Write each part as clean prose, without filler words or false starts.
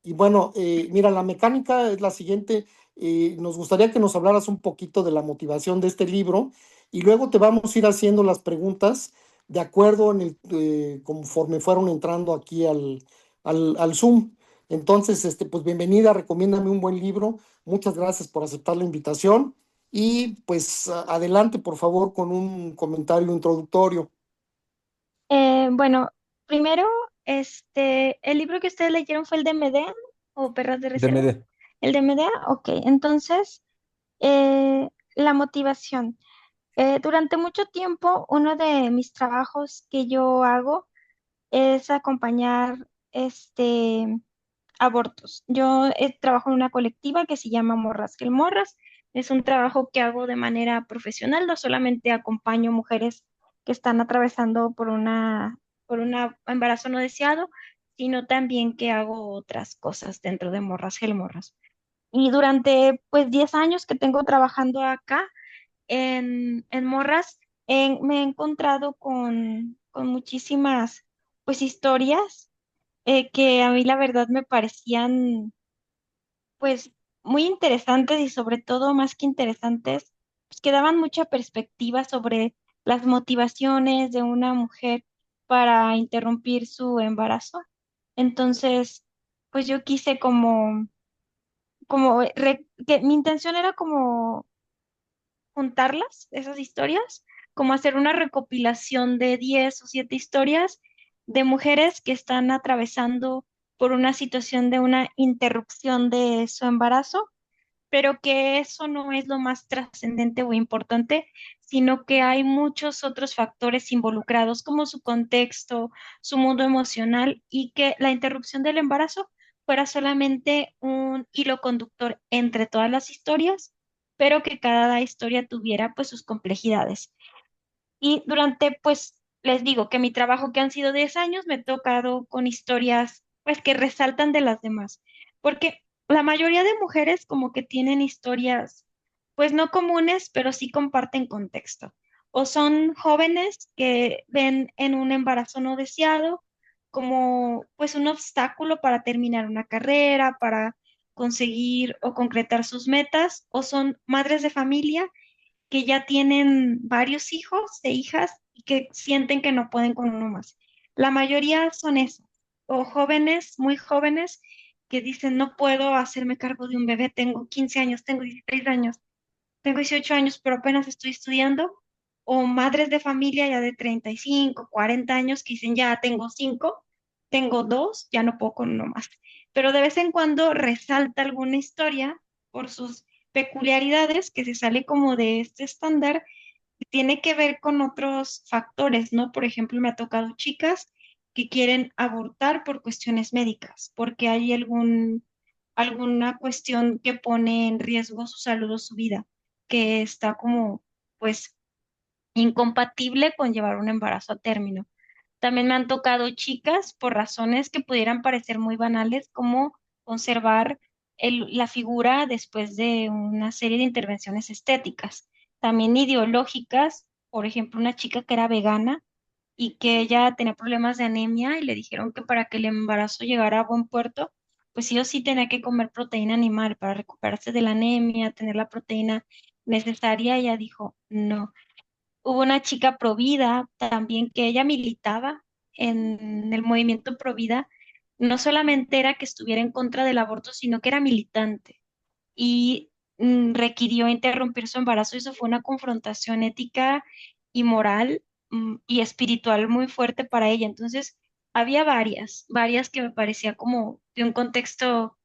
Y bueno, mira, la mecánica es la siguiente. Nos gustaría que nos hablaras un poquito de la motivación de este libro y luego te vamos a ir haciendo las preguntas de acuerdo conforme fueron entrando aquí al Zoom. Entonces, pues bienvenida, recomiéndame un buen libro. Muchas gracias por aceptar la invitación y pues adelante, por favor, con un comentario introductorio. Bueno, primero, el libro que ustedes leyeron fue el de Medea o Perras de Reserva. DMD. El de Medea, ok. Entonces, la motivación. Durante mucho tiempo, uno de mis trabajos que yo hago es acompañar abortos. Yo trabajo en una colectiva que se llama Morras que Morras. Es un trabajo que hago de manera profesional, no solamente acompaño mujeres que están atravesando por un embarazo no deseado, sino también que hago otras cosas dentro de Morras que Morras. Y durante pues 10 años que tengo trabajando acá en Morras, me he encontrado con muchísimas pues historias que a mí la verdad me parecían pues muy interesantes y sobre todo más que interesantes, pues que daban mucha perspectiva sobre las motivaciones de una mujer para interrumpir su embarazo. Entonces, pues yo quise que mi intención era como juntarlas, esas historias, como hacer una recopilación de 10 o 7 historias de mujeres que están atravesando por una situación de una interrupción de su embarazo, pero que eso no es lo más trascendente o importante, sino que hay muchos otros factores involucrados, como su contexto, su mundo emocional, y que la interrupción del embarazo fuera solamente un hilo conductor entre todas las historias, pero que cada historia tuviera pues sus complejidades. Y durante, pues, les digo que mi trabajo, que han sido 10 años, me he tocado con historias, pues, que resaltan de las demás. Porque la mayoría de mujeres como que tienen historias, pues, no comunes, pero sí comparten contexto. O son jóvenes que ven en un embarazo no deseado como, pues, un obstáculo para terminar una carrera, para conseguir o concretar sus metas, o son madres de familia que ya tienen varios hijos e hijas y que sienten que no pueden con uno más. La mayoría son esas, o jóvenes, muy jóvenes, que dicen, no puedo hacerme cargo de un bebé, tengo 15 años, tengo 16 años, tengo 18 años, pero apenas estoy estudiando, o madres de familia ya de 35, 40 años que dicen, ya tengo 5, tengo 2, ya no puedo con uno más. Pero de vez en cuando resalta alguna historia por sus peculiaridades que se sale como de este estándar, que tiene que ver con otros factores, ¿no? Por ejemplo, me ha tocado chicas que quieren abortar por cuestiones médicas, porque hay alguna cuestión que pone en riesgo su salud o su vida, que está como, pues, incompatible con llevar un embarazo a término. También me han tocado chicas por razones que pudieran parecer muy banales, como conservar la figura después de una serie de intervenciones estéticas. También ideológicas, por ejemplo, una chica que era vegana y que ella tenía problemas de anemia y le dijeron que para que el embarazo llegara a buen puerto, pues sí o sí tenía que comer proteína animal para recuperarse de la anemia, tener la proteína necesaria. Ella dijo, no. Hubo una chica provida también que ella militaba en el movimiento provida. No solamente era que estuviera en contra del aborto, sino que era militante y requirió interrumpir su embarazo. Eso fue una confrontación ética y moral, y espiritual muy fuerte para ella. Entonces, había varias que me parecía como de un contexto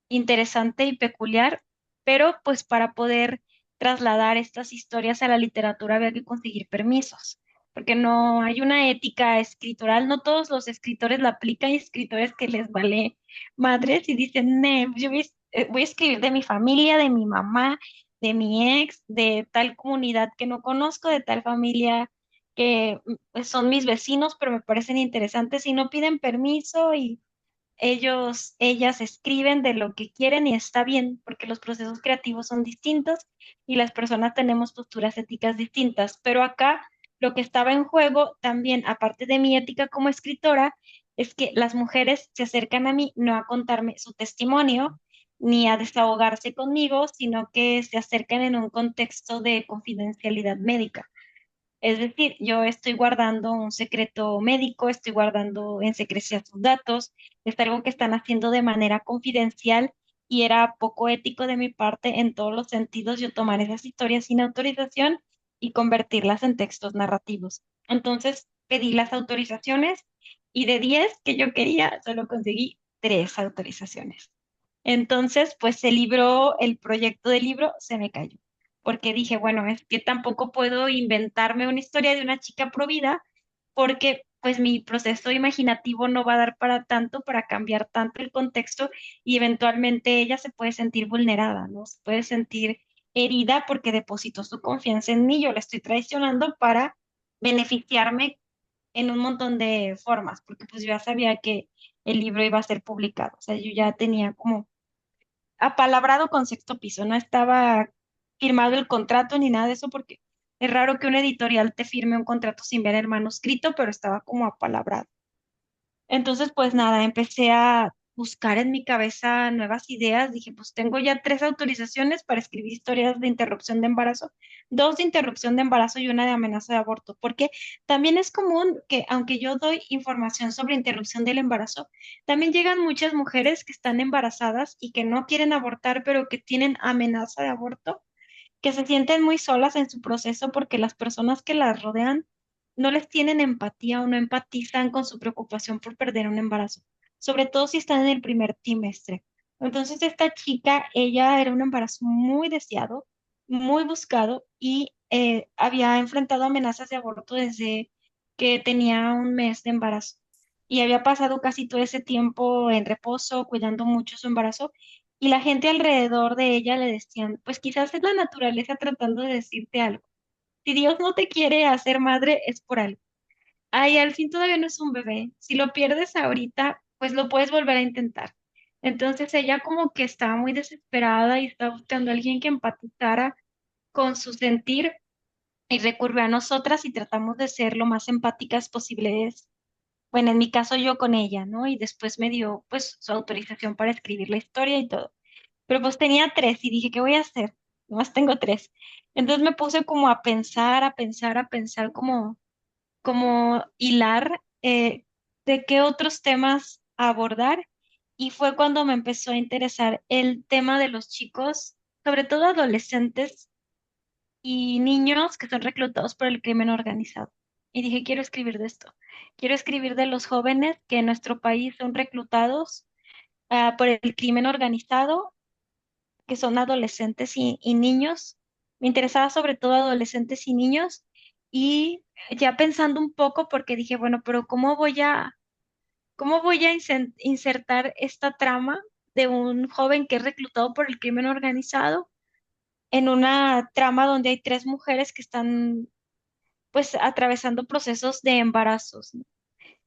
interesante y peculiar, pero pues para poder trasladar estas historias a la literatura había que conseguir permisos, porque no hay una ética escritural, no todos los escritores la aplican, hay escritores que les vale madres y dicen, "Nee, yo voy a escribir de mi familia, de mi mamá, de mi ex, de tal comunidad que no conozco, de tal familia que pues, son mis vecinos, pero me parecen interesantes y no piden permiso y ellas escriben de lo que quieren y está bien, porque los procesos creativos son distintos y las personas tenemos posturas éticas distintas. Pero acá lo que estaba en juego también, aparte de mi ética como escritora, es que las mujeres se acercan a mí no a contarme su testimonio ni a desahogarse conmigo, sino que se acercan en un contexto de confidencialidad médica. Es decir, yo estoy guardando un secreto médico, estoy guardando en secrecía sus datos, es algo que están haciendo de manera confidencial y era poco ético de mi parte en todos los sentidos yo tomar esas historias sin autorización y convertirlas en textos narrativos. Entonces pedí las autorizaciones y de 10 que yo quería, solo conseguí 3 autorizaciones. Entonces, pues el proyecto del libro se me cayó, porque dije, bueno, es que tampoco puedo inventarme una historia de una chica provida, porque pues mi proceso imaginativo no va a dar para tanto, para cambiar tanto el contexto y eventualmente ella se puede sentir vulnerada, ¿no? Se puede sentir herida porque depositó su confianza en mí, yo la estoy traicionando para beneficiarme en un montón de formas, porque pues yo ya sabía que el libro iba a ser publicado, o sea, yo ya tenía como apalabrado con Sexto Piso, no estaba firmado el contrato ni nada de eso, porque es raro que un editorial te firme un contrato sin ver el manuscrito, pero estaba como apalabrado. Entonces, pues nada, empecé a buscar en mi cabeza nuevas ideas. Dije, pues tengo ya 3 autorizaciones para escribir historias de interrupción de embarazo, 2 de interrupción de embarazo y una de amenaza de aborto, porque también es común que, aunque yo doy información sobre interrupción del embarazo, también llegan muchas mujeres que están embarazadas y que no quieren abortar, pero que tienen amenaza de aborto, que se sienten muy solas en su proceso porque las personas que las rodean no les tienen empatía o no empatizan con su preocupación por perder un embarazo, sobre todo si están en el primer trimestre. Entonces, esta chica, ella era un embarazo muy deseado, muy buscado y había enfrentado amenazas de aborto desde que tenía un mes de embarazo. Y había pasado casi todo ese tiempo en reposo, cuidando mucho su embarazo, y la gente alrededor de ella le decían, pues quizás es la naturaleza tratando de decirte algo. Si Dios no te quiere hacer madre, es por algo. Ay, al fin todavía no es un bebé. Si lo pierdes ahorita, pues lo puedes volver a intentar. Entonces ella como que estaba muy desesperada y estaba buscando a alguien que empatizara con su sentir y recurrió a nosotras y tratamos de ser lo más empáticas posibles. Bueno, en mi caso yo con ella, ¿no? Y después me dio pues su autorización para escribir la historia y todo. Pero pues tenía 3 y dije, ¿qué voy a hacer? Nomás tengo 3. Entonces me puse como a pensar, a pensar, a pensar como hilar de qué otros temas abordar. Y fue cuando me empezó a interesar el tema de los chicos, sobre todo adolescentes y niños que son reclutados por el crimen organizado. Y dije, quiero escribir de esto. Quiero escribir de los jóvenes que en nuestro país son reclutados por el crimen organizado, que son adolescentes y niños. Me interesaba sobre todo adolescentes y niños. Y ya pensando un poco, porque dije, bueno, pero ¿cómo voy a insertar esta trama de un joven que es reclutado por el crimen organizado en una trama donde hay 3 mujeres que están pues atravesando procesos de embarazos, ¿no?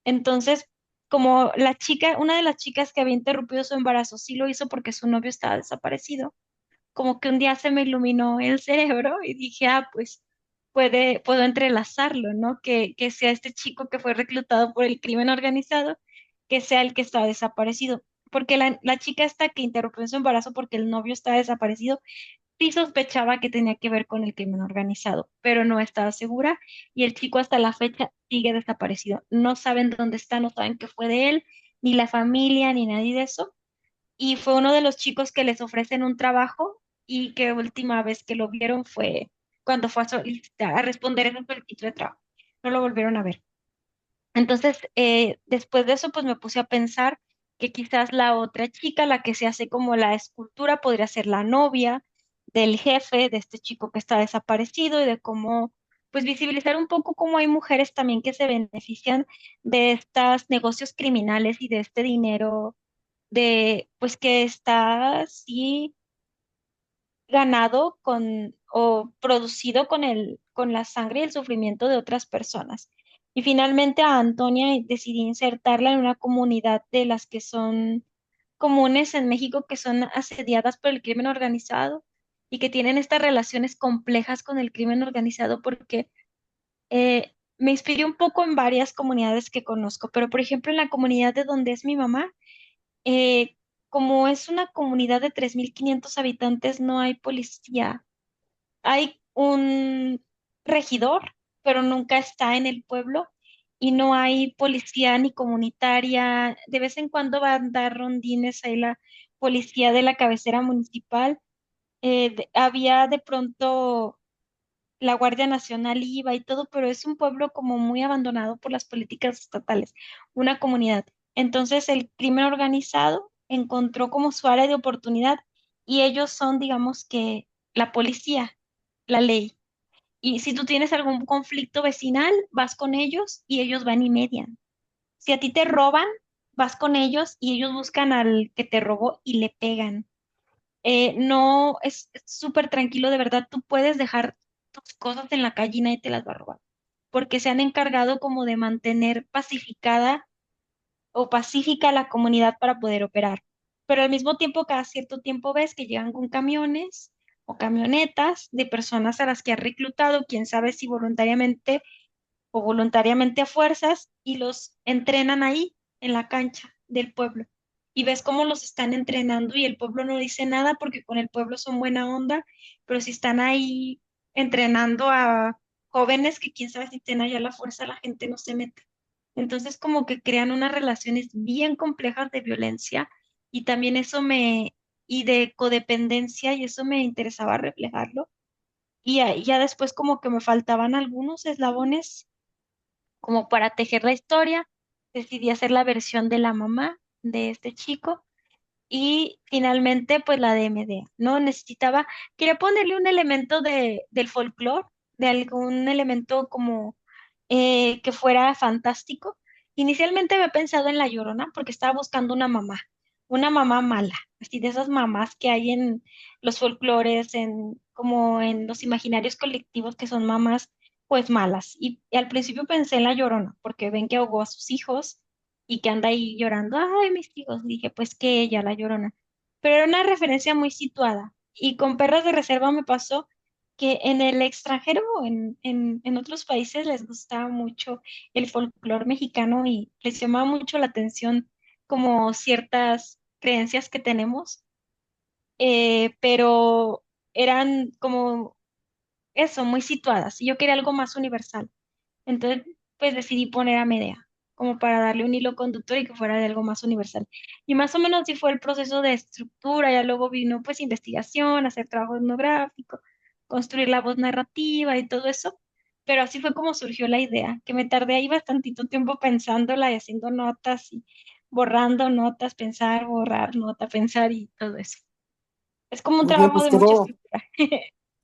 Entonces, como la chica, una de las chicas que había interrumpido su embarazo sí lo hizo porque su novio estaba desaparecido, como que un día se me iluminó el cerebro y dije, pues puedo entrelazarlo, ¿no? Que sea este chico que fue reclutado por el crimen organizado, que sea el que está desaparecido. Porque la chica esta que interrumpió su embarazo porque el novio estaba desaparecido, sí sospechaba que tenía que ver con el crimen organizado, pero no estaba segura y el chico hasta la fecha sigue desaparecido. No saben dónde está, no saben qué fue de él, ni la familia, ni nadie de eso. Y fue uno de los chicos que les ofrecen un trabajo y que última vez que lo vieron fue cuando fue a solicitar, a responder esa solicitud de trabajo. No lo volvieron a ver. Entonces, después de eso, pues me puse a pensar que quizás la otra chica, la que se hace como la escultura, podría ser la novia del jefe de este chico que está desaparecido y de cómo, pues visibilizar un poco cómo hay mujeres también que se benefician de estos negocios criminales y de este dinero de, pues que está sí ganado con o producido con la sangre y el sufrimiento de otras personas. Y finalmente a Antonia decidí insertarla en una comunidad de las que son comunes en México, que son asediadas por el crimen organizado y que tienen estas relaciones complejas con el crimen organizado porque me inspiré un poco en varias comunidades que conozco, pero por ejemplo en la comunidad de donde es mi mamá, eh, como es una comunidad de 3.500 habitantes, no hay policía. Hay un regidor, pero nunca está en el pueblo y no hay policía ni comunitaria. De vez en cuando va a dar rondines ahí la policía de la cabecera municipal. Había de pronto la Guardia Nacional iba y todo, pero es un pueblo como muy abandonado por las políticas estatales, una comunidad. Entonces el crimen organizado encontró como su área de oportunidad y ellos son, digamos que, la policía, la ley. Y si tú tienes algún conflicto vecinal, vas con ellos y ellos van y median. Si a ti te roban, vas con ellos y ellos buscan al que te robó y le pegan. No, es súper tranquilo, de verdad, tú puedes dejar tus cosas en la calle y nadie te las va a robar, porque se han encargado como de mantener pacificada o pacífica la comunidad para poder operar. Pero al mismo tiempo, cada cierto tiempo ves que llegan con camiones o camionetas de personas a las que ha reclutado, quién sabe si voluntariamente o voluntariamente a fuerzas, y los entrenan ahí en la cancha del pueblo. Y ves cómo los están entrenando y el pueblo no dice nada porque con el pueblo son buena onda, pero si están ahí entrenando a jóvenes que quién sabe si tienen allá la fuerza, la gente no se mete. Entonces como que crean unas relaciones bien complejas de violencia y también y de codependencia y eso me interesaba reflejarlo. Y ya después como que me faltaban algunos eslabones como para tejer la historia, decidí hacer la versión de la mamá de este chico y finalmente pues la de MDA, ¿no? Quería ponerle un elemento del folclore, de algún elemento como que fuera fantástico. Inicialmente había pensado en La Llorona porque estaba buscando una mamá mala, así de esas mamás que hay en los folclores, como en los imaginarios colectivos que son mamás pues malas. Y al principio pensé en La Llorona porque ven que ahogó a sus hijos y que anda ahí llorando, ay, mis hijos, dije, pues que ella, La Llorona. Pero era una referencia muy situada. Y con Perras de Reserva me pasó que en el extranjero o en otros países les gustaba mucho el folclore mexicano y les llamaba mucho la atención como ciertas creencias que tenemos, pero eran como eso, muy situadas. Y yo quería algo más universal. Entonces, pues decidí poner a Medea como para darle un hilo conductor y que fuera de algo más universal. Y más o menos así fue el proceso de estructura, ya luego vino pues investigación, hacer trabajo etnográfico, construir la voz narrativa y todo eso, pero así fue como surgió la idea, que me tardé ahí bastantito tiempo pensándola y haciendo notas y borrando notas, pensar, borrar nota, pensar y todo eso. Es como un Muy bien, trabajo pues de mucha quedó, estructura.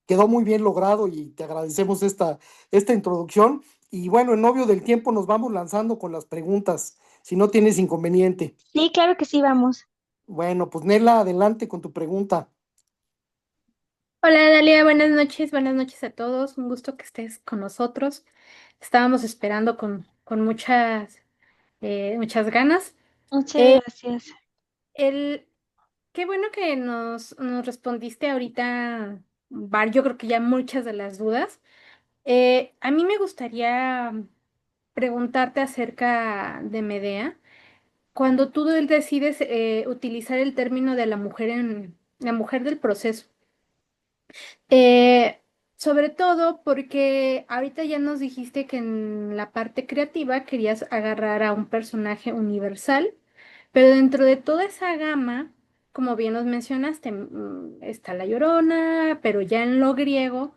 quedó muy bien logrado y te agradecemos esta introducción. Y bueno, en novio del tiempo nos vamos lanzando con las preguntas, si no tienes inconveniente. Sí, claro que sí, vamos. Bueno, pues Nela, adelante con tu pregunta. Hola Dalia, buenas noches a todos, un gusto que estés con nosotros. Estábamos esperando con muchas ganas. Muchas Eh, gracias. el, Qué bueno que nos respondiste ahorita, yo creo que ya muchas de las dudas. A mí me gustaría preguntarte acerca de Medea. Cuando tú decides utilizar el término de la mujer en la mujer del proceso. Eh, Sobre todo porque ahorita ya nos dijiste que en la parte creativa querías agarrar a un personaje universal, pero dentro de toda esa gama, como bien nos mencionaste, está La Llorona, pero ya en lo griego,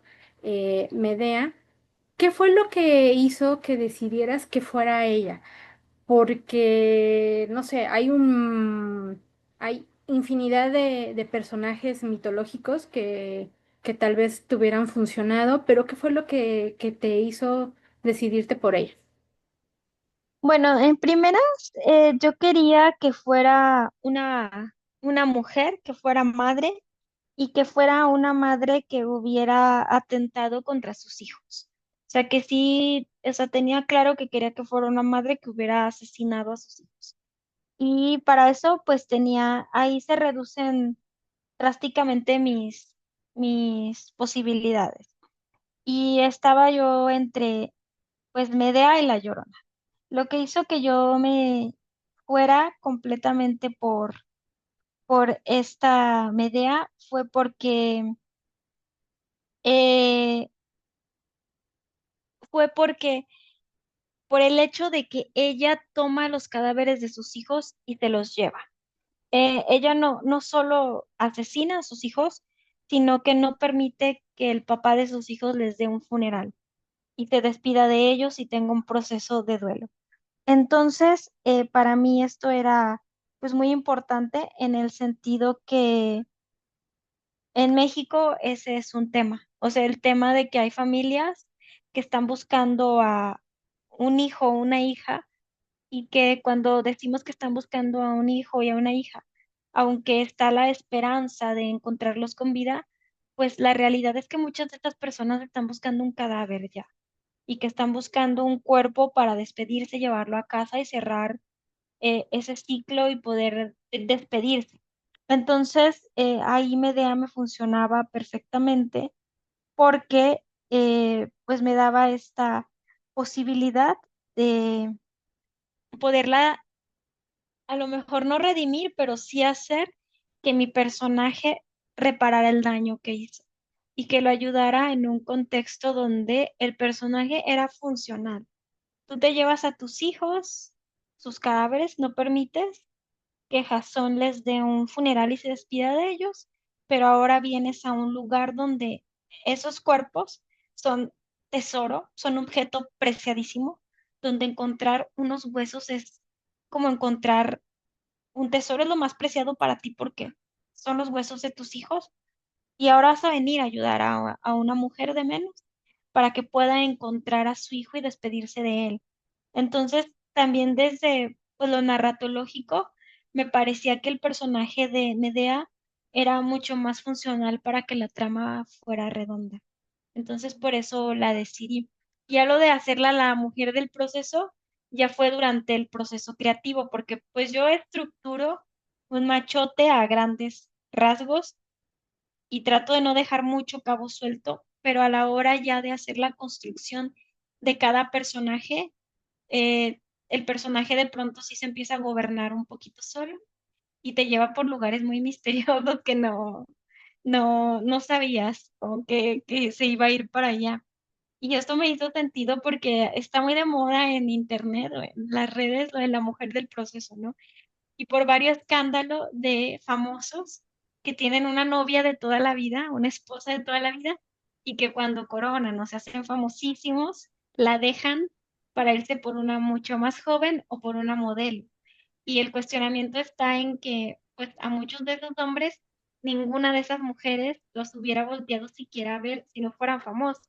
Medea, ¿qué fue lo que hizo que decidieras que fuera ella? Porque, no sé, hay infinidad de personajes mitológicos que tal vez te hubieran funcionado, pero ¿qué fue lo que te hizo decidirte por ella? Bueno, en primeras, yo quería que fuera una mujer, que fuera madre y que fuera una madre que hubiera atentado contra sus hijos. O sea, que sí, o sea, tenía claro que quería que fuera una madre que hubiera asesinado a sus hijos. Y para eso, pues ahí se reducen drásticamente mis posibilidades. Y estaba yo entre pues Medea y La Llorona. Lo que hizo que yo me fuera completamente por esta Medea eh, fue porque por el hecho de que ella toma los cadáveres de sus hijos y se los lleva. Ella no solo asesina a sus hijos, sino que no permite que el papá de sus hijos les dé un funeral y se despida de ellos y tenga un proceso de duelo. Entonces, para mí esto era pues muy importante en el sentido que en México ese es un tema, o sea, el tema de que hay familias que están buscando a un hijo o una hija y que cuando decimos que están buscando a un hijo y a una hija, aunque está la esperanza de encontrarlos con vida, pues la realidad es que muchas de estas personas están buscando un cadáver ya y que están buscando un cuerpo para despedirse, llevarlo a casa y cerrar ese ciclo y poder despedirse. Entonces, ahí Medea me funcionaba perfectamente porque pues me daba esta posibilidad de poderla a lo mejor no redimir, pero sí hacer que mi personaje reparara el daño que hizo y que lo ayudara en un contexto donde el personaje era funcional. Tú te llevas a tus hijos, sus cadáveres, no permites que Jasón les dé un funeral y se despida de ellos, pero ahora vienes a un lugar donde esos cuerpos son tesoro, son objeto preciadísimo, donde encontrar unos huesos es como encontrar un tesoro, es lo más preciado para ti porque son los huesos de tus hijos y ahora vas a venir a ayudar a una mujer de menos para que pueda encontrar a su hijo y despedirse de él. Entonces, también desde pues, lo narratológico, me parecía que el personaje de Medea era mucho más funcional para que la trama fuera redonda. Entonces, por eso la decidí. Ya lo de hacerla la mujer del proceso, ya fue durante el proceso creativo, porque pues yo estructuro un machote a grandes rasgos y trato de no dejar mucho cabo suelto, pero a la hora ya de hacer la construcción de cada personaje, el personaje de pronto sí se empieza a gobernar un poquito solo y te lleva por lugares muy misteriosos que no sabías como que se iba a ir para allá. Y esto me hizo sentido porque está muy de moda en internet o en las redes lo de la mujer del proceso, ¿no? Y por varios escándalos de famosos que tienen una novia de toda la vida, una esposa de toda la vida, y que cuando coronan o se hacen famosísimos, la dejan para irse por una mucho más joven o por una modelo. Y el cuestionamiento está en que, pues, a muchos de esos hombres, ninguna de esas mujeres los hubiera volteado siquiera a ver si no fueran famosos.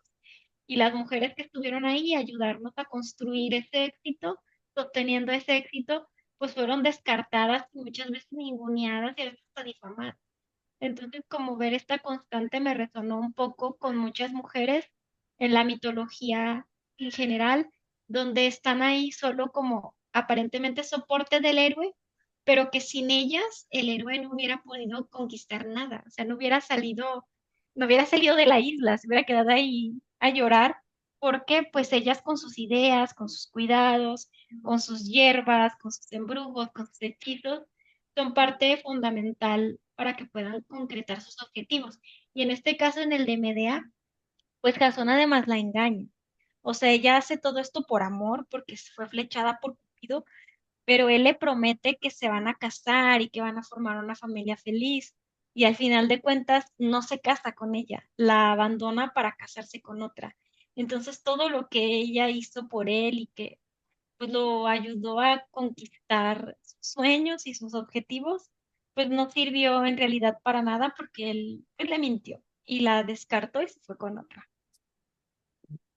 Y las mujeres que estuvieron ahí a ayudarnos a construir ese éxito, sosteniendo ese éxito, pues fueron descartadas y muchas veces ninguneadas y a veces hasta difamadas. Entonces, como ver esta constante me resonó un poco con muchas mujeres en la mitología en general, donde están ahí solo como aparentemente soporte del héroe, pero que sin ellas el héroe no hubiera podido conquistar nada, o sea, no hubiera salido de la isla, se hubiera quedado ahí a llorar, porque pues ellas con sus ideas, con sus cuidados, con sus hierbas, con sus embrujos, con sus hechizos, son parte fundamental para que puedan concretar sus objetivos. Y en este caso, en el de Medea, pues Jasón además la engaña. O sea, ella hace todo esto por amor, porque fue flechada por Cupido, pero él le promete que se van a casar y que van a formar una familia feliz. Y al final de cuentas no se casa con ella, la abandona para casarse con otra. Entonces todo lo que ella hizo por él y que pues lo ayudó a conquistar sus sueños y sus objetivos, pues no sirvió en realidad para nada porque él pues, le mintió y la descartó y se fue con otra.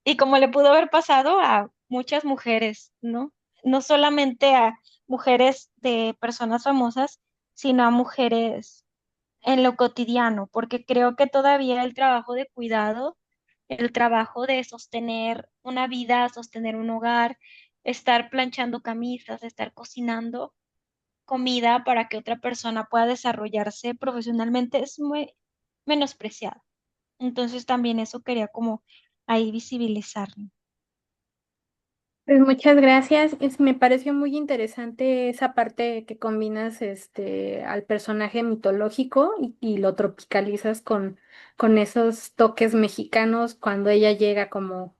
Y como le pudo haber pasado a muchas mujeres, ¿no? No solamente a mujeres de personas famosas, sino a mujeres en lo cotidiano, porque creo que todavía el trabajo de cuidado, el trabajo de sostener una vida, sostener un hogar, estar planchando camisas, estar cocinando comida para que otra persona pueda desarrollarse profesionalmente es muy menospreciado. Entonces también eso quería como ahí visibilizarlo. Pues muchas gracias. Me pareció muy interesante esa parte que combinas al personaje mitológico y lo tropicalizas con esos toques mexicanos cuando ella llega como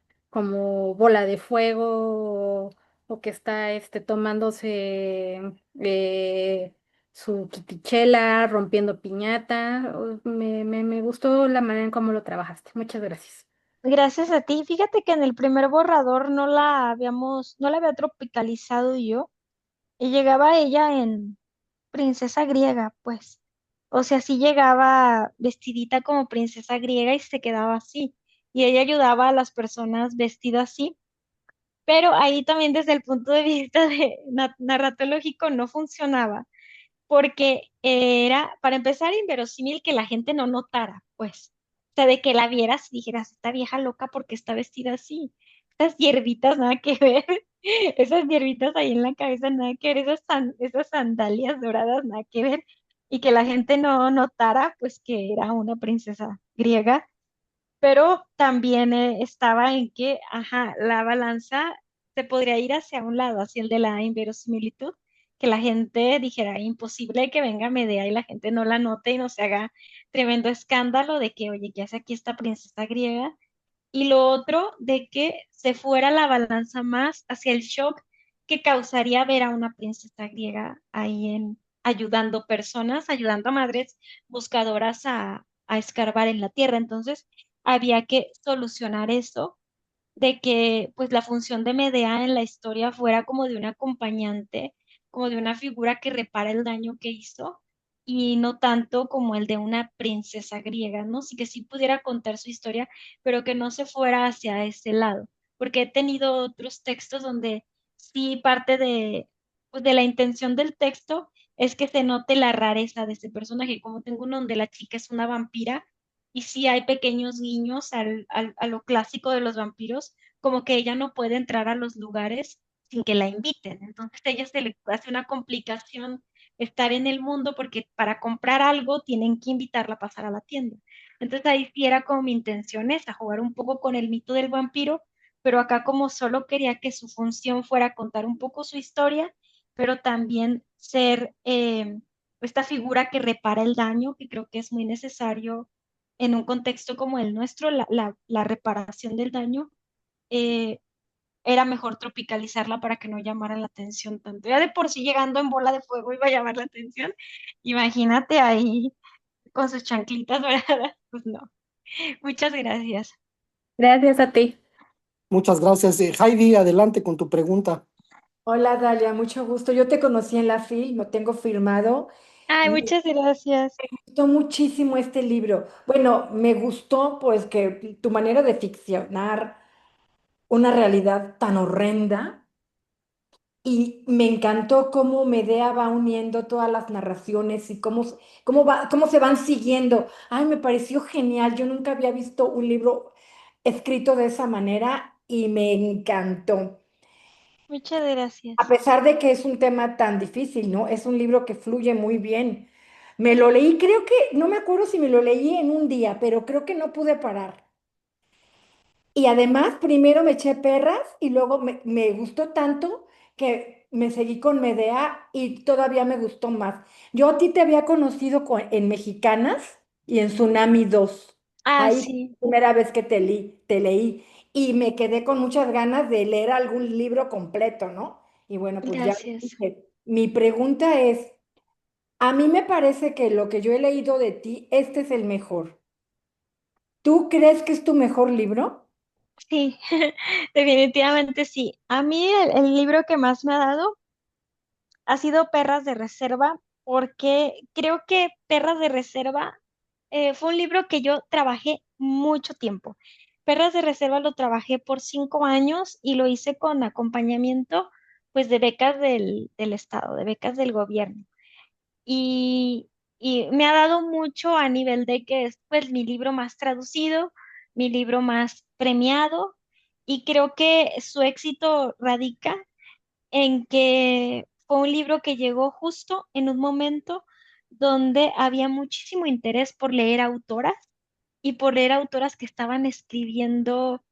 bola de fuego o que está tomándose su kitichela, rompiendo piñata. Me gustó la manera en cómo lo trabajaste. Muchas gracias. Gracias a ti. Fíjate que en el primer borrador no la había tropicalizado yo. Y llegaba ella en princesa griega, pues. O sea, sí llegaba vestidita como princesa griega y se quedaba así. Y ella ayudaba a las personas vestidas así. Pero ahí también desde el punto de vista de narratológico no funcionaba porque era, para empezar, inverosímil que la gente no notara, pues. O sea, de que la vieras y dijeras, esta vieja loca porque está vestida así. Esas hierbitas, nada que ver. Esas hierbitas ahí en la cabeza, nada que ver. Esas sandalias doradas, nada que ver. Y que la gente no notara, pues, que era una princesa griega, pero también estaba en que, ajá, la balanza se podría ir hacia un lado, hacia el de la inverosimilitud, que la gente dijera, imposible que venga Medea y la gente no la note y no se haga tremendo escándalo de que, oye, ¿qué hace aquí esta princesa griega? Y lo otro, de que se fuera la balanza más hacia el shock que causaría ver a una princesa griega ahí ayudando personas, ayudando a madres buscadoras a escarbar en la tierra. Entonces, había que solucionar eso de que pues la función de Medea en la historia fuera como de un acompañante, como de una figura que repara el daño que hizo y no tanto como el de una princesa griega, ¿no? Sí que sí pudiera contar su historia, pero que no se fuera hacia ese lado, porque he tenido otros textos donde sí parte pues, de la intención del texto es que se note la rareza de ese personaje, como tengo uno donde la chica es una vampira y sí hay pequeños guiños a lo clásico de los vampiros, como que ella no puede entrar a los lugares sin que la inviten. Entonces a ella se le hace una complicación estar en el mundo porque para comprar algo tienen que invitarla a pasar a la tienda. Entonces ahí sí era como mi intención esa, jugar un poco con el mito del vampiro, pero acá como solo quería que su función fuera contar un poco su historia, pero también ser esta figura que repara el daño, que creo que es muy necesario en un contexto como el nuestro, la reparación del daño, eh, era mejor tropicalizarla para que no llamara la atención tanto. Ya de por sí llegando en bola de fuego iba a llamar la atención. Imagínate ahí con sus chanclitas doradas. Pues no. Muchas gracias. Gracias a ti. Muchas gracias. Heidi, adelante con tu pregunta. Hola Dalia, mucho gusto. Yo te conocí en la FIL, lo tengo firmado. Ay, Me muchas gracias. gustó muchísimo este libro. Bueno, me gustó pues que tu manera de ficcionar una realidad tan horrenda y me encantó cómo Medea va uniendo todas las narraciones y cómo se van siguiendo. Ay, me pareció genial. Yo nunca había visto un libro escrito de esa manera y me encantó. Muchas A gracias. pesar de que es un tema tan difícil, ¿no? Es un libro que fluye muy bien. Me lo leí, creo que, no me acuerdo si me lo leí en un día, pero creo que no pude parar. Y además, primero me eché perras y luego me gustó tanto que me seguí con Medea y todavía me gustó más. Yo a ti te había conocido en Mexicanas y en Tsunami 2. Ah, Ahí fue sí. la primera vez que te leí y me quedé con muchas ganas de leer algún libro completo, ¿no? Y bueno, pues ya lo Gracias. hice. Mi pregunta es, a mí me parece que lo que yo he leído de ti, este es el mejor. ¿Tú crees que es tu mejor libro? Sí, definitivamente sí. A mí el libro que más me ha dado ha sido Perras de Reserva, porque creo que Perras de Reserva fue un libro que yo trabajé mucho tiempo. Perras de Reserva lo trabajé por 5 años y lo hice con acompañamiento, pues, de becas del Estado, de becas del gobierno. Y, y me ha dado mucho a nivel de que es, pues, mi libro más traducido, mi libro más premiado, y creo que su éxito radica en que fue un libro que llegó justo en un momento donde había muchísimo interés por leer autoras y por leer autoras que estaban escribiendo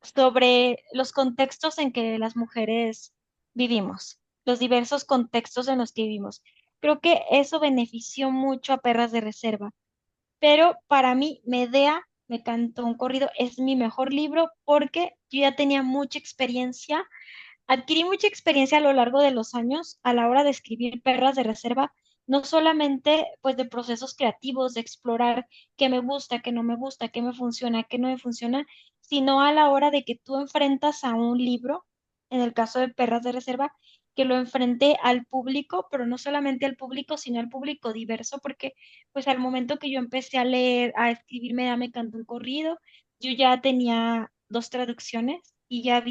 sobre los contextos en que las mujeres vivimos, los diversos contextos en los que vivimos. Creo que eso benefició mucho a Perras de Reserva, pero para mí Medea me cantó un corrido, es mi mejor libro porque yo ya tenía mucha experiencia. Adquirí mucha experiencia a lo largo de los años a la hora de escribir Perras de Reserva, no solamente pues de procesos creativos, de explorar qué me gusta, qué no me gusta, qué me funciona, qué no me funciona, sino a la hora de que tú enfrentas a un libro, en el caso de Perras de Reserva, que lo enfrenté al público, pero no solamente al público, sino al público diverso, porque pues al momento que yo empecé a leer, a escribirme, ya me cantó un corrido, yo ya tenía dos traducciones y ya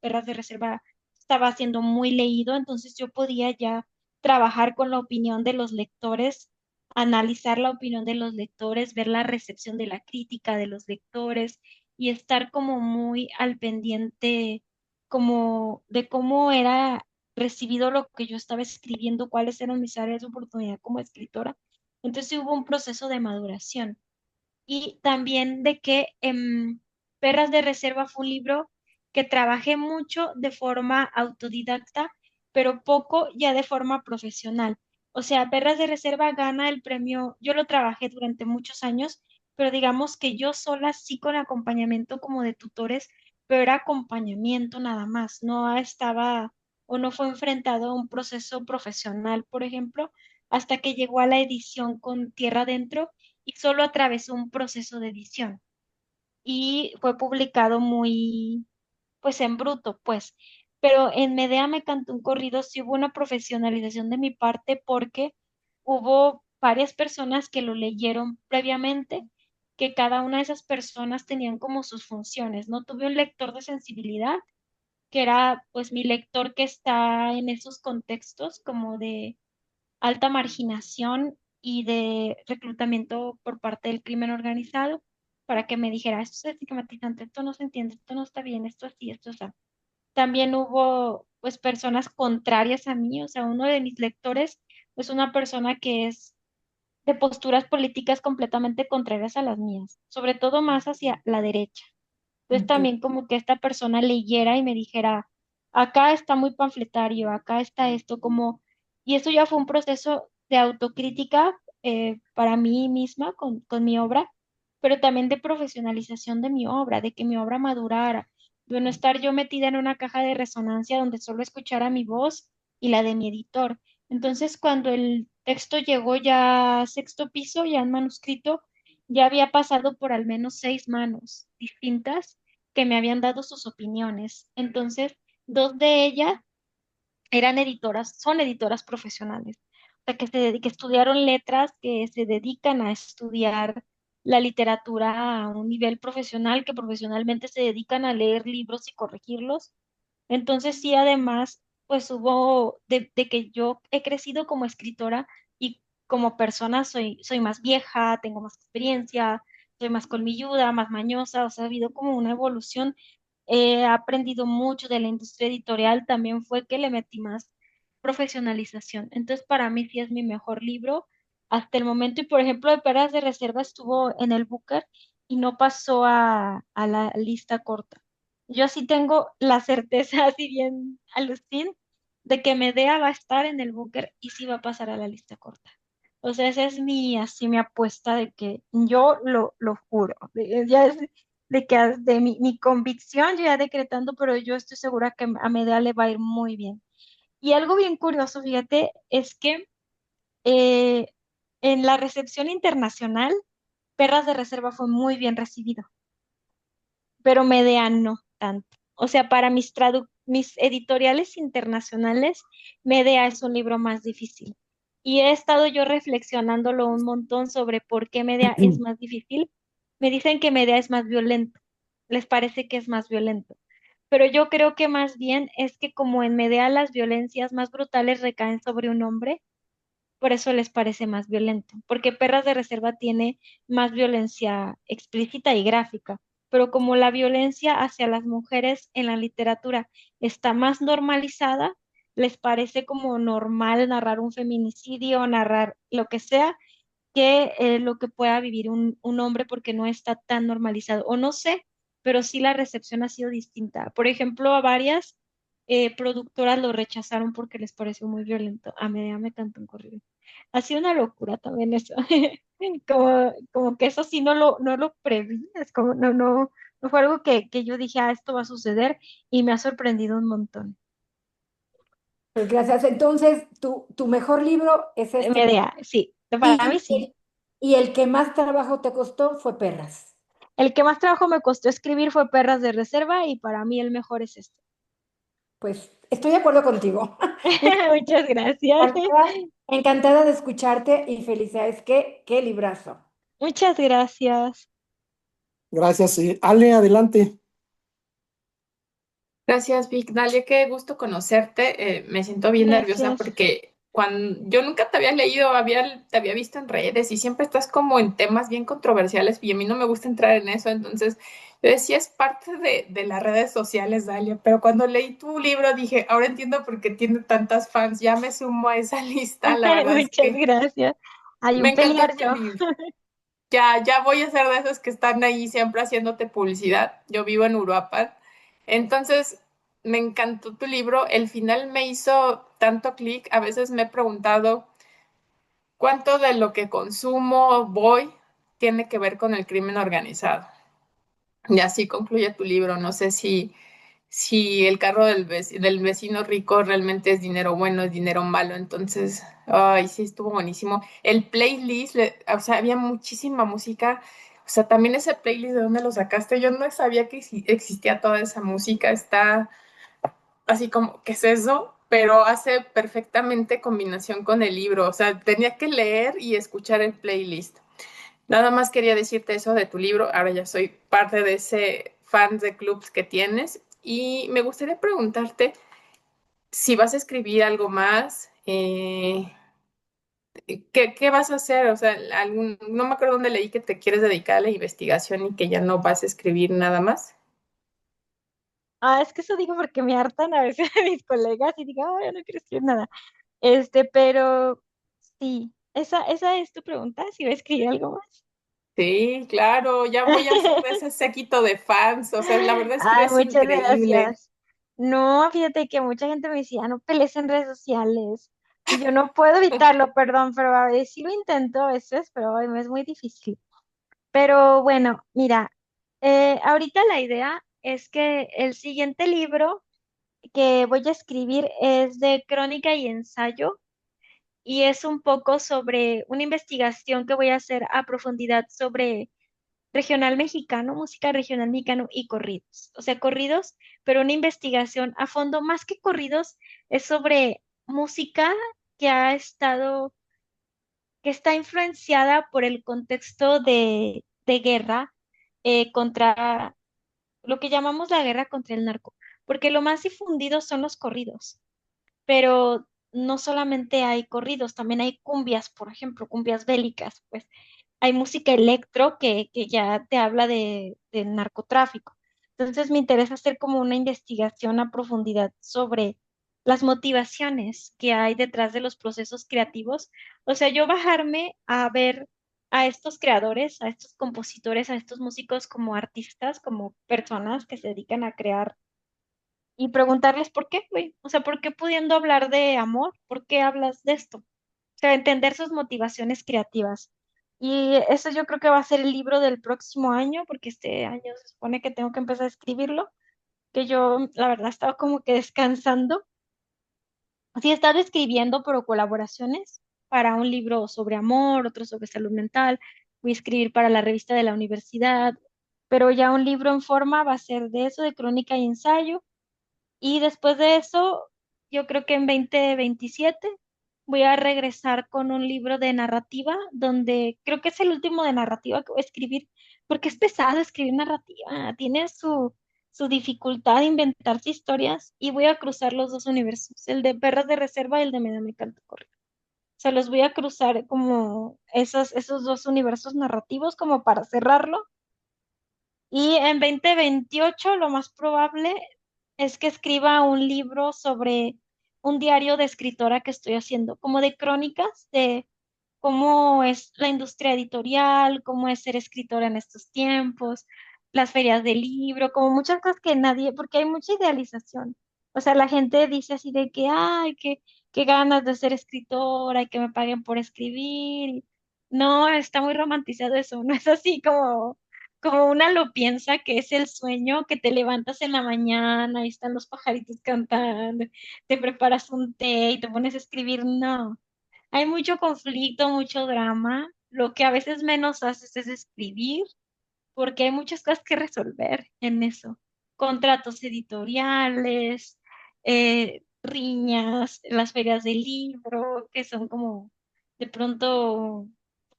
Perras de Reserva estaba siendo muy leído, entonces yo podía ya trabajar con la opinión de los lectores, analizar la opinión de los lectores, ver la recepción de la crítica de los lectores y estar como muy al pendiente como de cómo era recibido lo que yo estaba escribiendo, cuáles eran mis áreas de oportunidad como escritora. Entonces sí hubo un proceso de maduración y también de que Perras de Reserva fue un libro que trabajé mucho de forma autodidacta, pero poco ya de forma profesional. O sea, Perras de Reserva gana el premio, yo lo trabajé durante muchos años, pero digamos que yo sola sí con acompañamiento como de tutores, pero era acompañamiento nada más, no estaba o no fue enfrentado a un proceso profesional, por ejemplo, hasta que llegó a la edición con Tierra Adentro y solo atravesó un proceso de edición y fue publicado muy, pues en bruto, pues. Pero en Medea me cantó un corrido, sí hubo una profesionalización de mi parte porque hubo varias personas que lo leyeron previamente, que cada una de esas personas tenían como sus funciones, ¿no? Tuve un lector de sensibilidad, que era pues mi lector que está en esos contextos como de alta marginación y de reclutamiento por parte del crimen organizado para que me dijera, esto es estigmatizante, esto no se entiende, esto no está bien, esto así, esto así. También hubo pues personas contrarias a mí, o sea, uno de mis lectores es una persona que es de posturas políticas completamente contrarias a las mías, sobre todo más hacia la derecha. Entonces Ok. también como que esta persona leyera y me dijera, acá está muy panfletario, acá está esto, como, y eso ya fue un proceso de autocrítica para mí misma con mi obra, pero también de profesionalización de mi obra, de que mi obra madurara, de no estar yo metida en una caja de resonancia donde solo escuchara mi voz y la de mi editor. Entonces, cuando el texto llegó ya a sexto piso, ya en manuscrito, ya había pasado por al menos 6 manos distintas que me habían dado sus opiniones. Entonces, dos de ellas eran editoras, son editoras profesionales, o sea, que estudiaron letras, que se dedican a estudiar la literatura a un nivel profesional, que profesionalmente se dedican a leer libros y corregirlos. Entonces, sí, además, pues hubo de que yo he crecido como escritora y como persona soy más vieja, tengo más experiencia, soy más colmilluda, más mañosa, o sea, ha habido como una evolución. He aprendido mucho de la industria editorial, también fue que le metí más profesionalización. Entonces, para mí sí es mi mejor libro hasta el momento. Y, por ejemplo, de Perlas de Reserva estuvo en el Booker y no pasó a la lista corta. Yo sí tengo la certeza, así bien alucin, de que Medea va a estar en el Booker y sí va a pasar a la lista corta. O sea, esa es así mi apuesta de que yo lo juro. Ya es de que de mi convicción yo ya decretando, pero yo estoy segura que a Medea le va a ir muy bien. Y algo bien curioso, fíjate, es que eh, en la recepción internacional, Perras de Reserva fue muy bien recibido, pero Medea no tanto. O sea, para mis editoriales internacionales, Medea es un libro más difícil. Y he estado yo reflexionándolo un montón sobre por qué Medea es más difícil. Me dicen que Medea es más violento, les parece que es más violento. Pero yo creo que más bien es que como en Medea las violencias más brutales recaen sobre un hombre, por eso les parece más violento, porque Perras de Reserva tiene más violencia explícita y gráfica, pero como la violencia hacia las mujeres en la literatura está más normalizada, les parece como normal narrar un feminicidio, narrar lo que sea, que lo que pueda vivir un hombre porque no está tan normalizado. O no sé, pero sí la recepción ha sido distinta. Por ejemplo, a varias productoras lo rechazaron porque les pareció muy violento. A Medea me cantó un corrido. Ha sido una locura también eso. Como que eso sí no lo preví, es como no fue algo que yo dije, esto va a suceder y me ha sorprendido un montón. Pues gracias. Entonces, tu mejor libro es este. Medea, sí, para mí Y, sí. y el que más trabajo te costó fue Perras. El que más trabajo me costó escribir fue Perras de Reserva y para mí el mejor es este. Pues estoy de acuerdo contigo. Muchas Muchas gracias. gracias. Encantada de escucharte y felicidades. Qué librazo. Muchas gracias. Gracias. Ale, adelante. Gracias, Vic. Dalia, qué gusto conocerte. Me siento bien nerviosa Gracias. porque cuando yo nunca te había leído, te había visto en redes y siempre estás como en temas bien controversiales y a mí no me gusta entrar en eso. Entonces, yo decía, es parte de las redes sociales, Dalia, pero cuando leí tu libro dije, ahora entiendo por qué tiene tantas fans. Ya me sumo a esa lista. La verdad es Muchas que gracias. Hay me un encantó pelear tu yo. libro. Ya voy a ser de esos que están ahí siempre haciéndote publicidad. Yo vivo en Uruapan. Entonces, me encantó tu libro. El final me hizo tanto clic. A veces me he preguntado cuánto de lo que consumo voy tiene que ver con el crimen organizado. Y así concluye tu libro. No sé si el carro del vecino rico realmente es dinero bueno, es dinero malo. Entonces, ay, sí, estuvo buenísimo. El playlist, o sea, había muchísima música. O sea, también ese playlist, ¿de dónde lo sacaste? Yo no sabía que existía toda esa música. Está así como, ¿qué es eso? Pero hace perfectamente combinación con el libro. O sea, tenía que leer y escuchar el playlist. Nada más quería decirte eso de tu libro. Ahora ya soy parte de ese fans de clubs que tienes. Y me gustaría preguntarte si vas a escribir algo más. ¿Qué vas a hacer? O sea, no me acuerdo dónde leí que te quieres dedicar a la investigación y que ya no vas a escribir nada más. Es que eso digo porque me hartan a veces de mis colegas y digo, ay, no quiero escribir nada. Pero sí, esa es tu pregunta, si voy a escribir algo más. Sí, claro, ya voy a ser de ese séquito de fans. O sea, la verdad Ay, escribes muchas increíble. gracias. No, fíjate que mucha gente me decía, no pelees en redes sociales. Y yo no puedo evitarlo, perdón, pero a veces sí lo intento a veces, pero ay, me es muy difícil. Pero bueno, mira, ahorita la idea es que el siguiente libro que voy a escribir es de crónica y ensayo y es un poco sobre una investigación que voy a hacer a profundidad sobre regional mexicano, música regional mexicano y corridos. O sea, corridos, pero una investigación a fondo, más que corridos, es sobre música que ha estado, que está influenciada por el contexto de guerra contra lo que llamamos la guerra contra el narco, porque lo más difundido son los corridos, pero no solamente hay corridos, también hay cumbias, por ejemplo, cumbias bélicas, pues hay música electro que ya te habla del narcotráfico. Entonces me interesa hacer como una investigación a profundidad sobre las motivaciones que hay detrás de los procesos creativos. O sea, yo bajarme a ver a estos creadores, a estos compositores, a estos músicos como artistas, como personas que se dedican a crear y preguntarles por qué, güey. O sea, ¿por qué pudiendo hablar de amor? ¿Por qué hablas de esto? O sea, entender sus motivaciones creativas. Y eso yo creo que va a ser el libro del próximo año, porque este año se supone que tengo que empezar a escribirlo, que yo, la verdad, estaba como que descansando. Sí, he estado escribiendo, pero colaboraciones para un libro sobre amor, otro sobre salud mental. Voy a escribir para la revista de la universidad, pero ya un libro en forma va a ser de eso, de crónica y ensayo. Y después de eso, yo creo que en 2027 voy a regresar con un libro de narrativa, donde creo que es el último de narrativa que voy a escribir, porque es pesado escribir narrativa, tiene su dificultad de inventarse historias y voy a cruzar los dos universos, el de Perras de Reserva y el de Me da mi canto corrido. O sea, los voy a cruzar como esos dos universos narrativos como para cerrarlo y en 2028 lo más probable es que escriba un libro sobre un diario de escritora que estoy haciendo, como de crónicas de cómo es la industria editorial, cómo es ser escritora en estos tiempos, las ferias del libro, como muchas cosas que nadie, porque hay mucha idealización. O sea, la gente dice así de que, ay, qué ganas de ser escritora y que me paguen por escribir. No, está muy romantizado eso, no es así como una lo piensa que es el sueño que te levantas en la mañana y están los pajaritos cantando, te preparas un té y te pones a escribir. No, hay mucho conflicto, mucho drama. Lo que a veces menos haces es escribir porque hay muchas cosas que resolver en eso. Contratos editoriales, riñas, las ferias del libro, que son como de pronto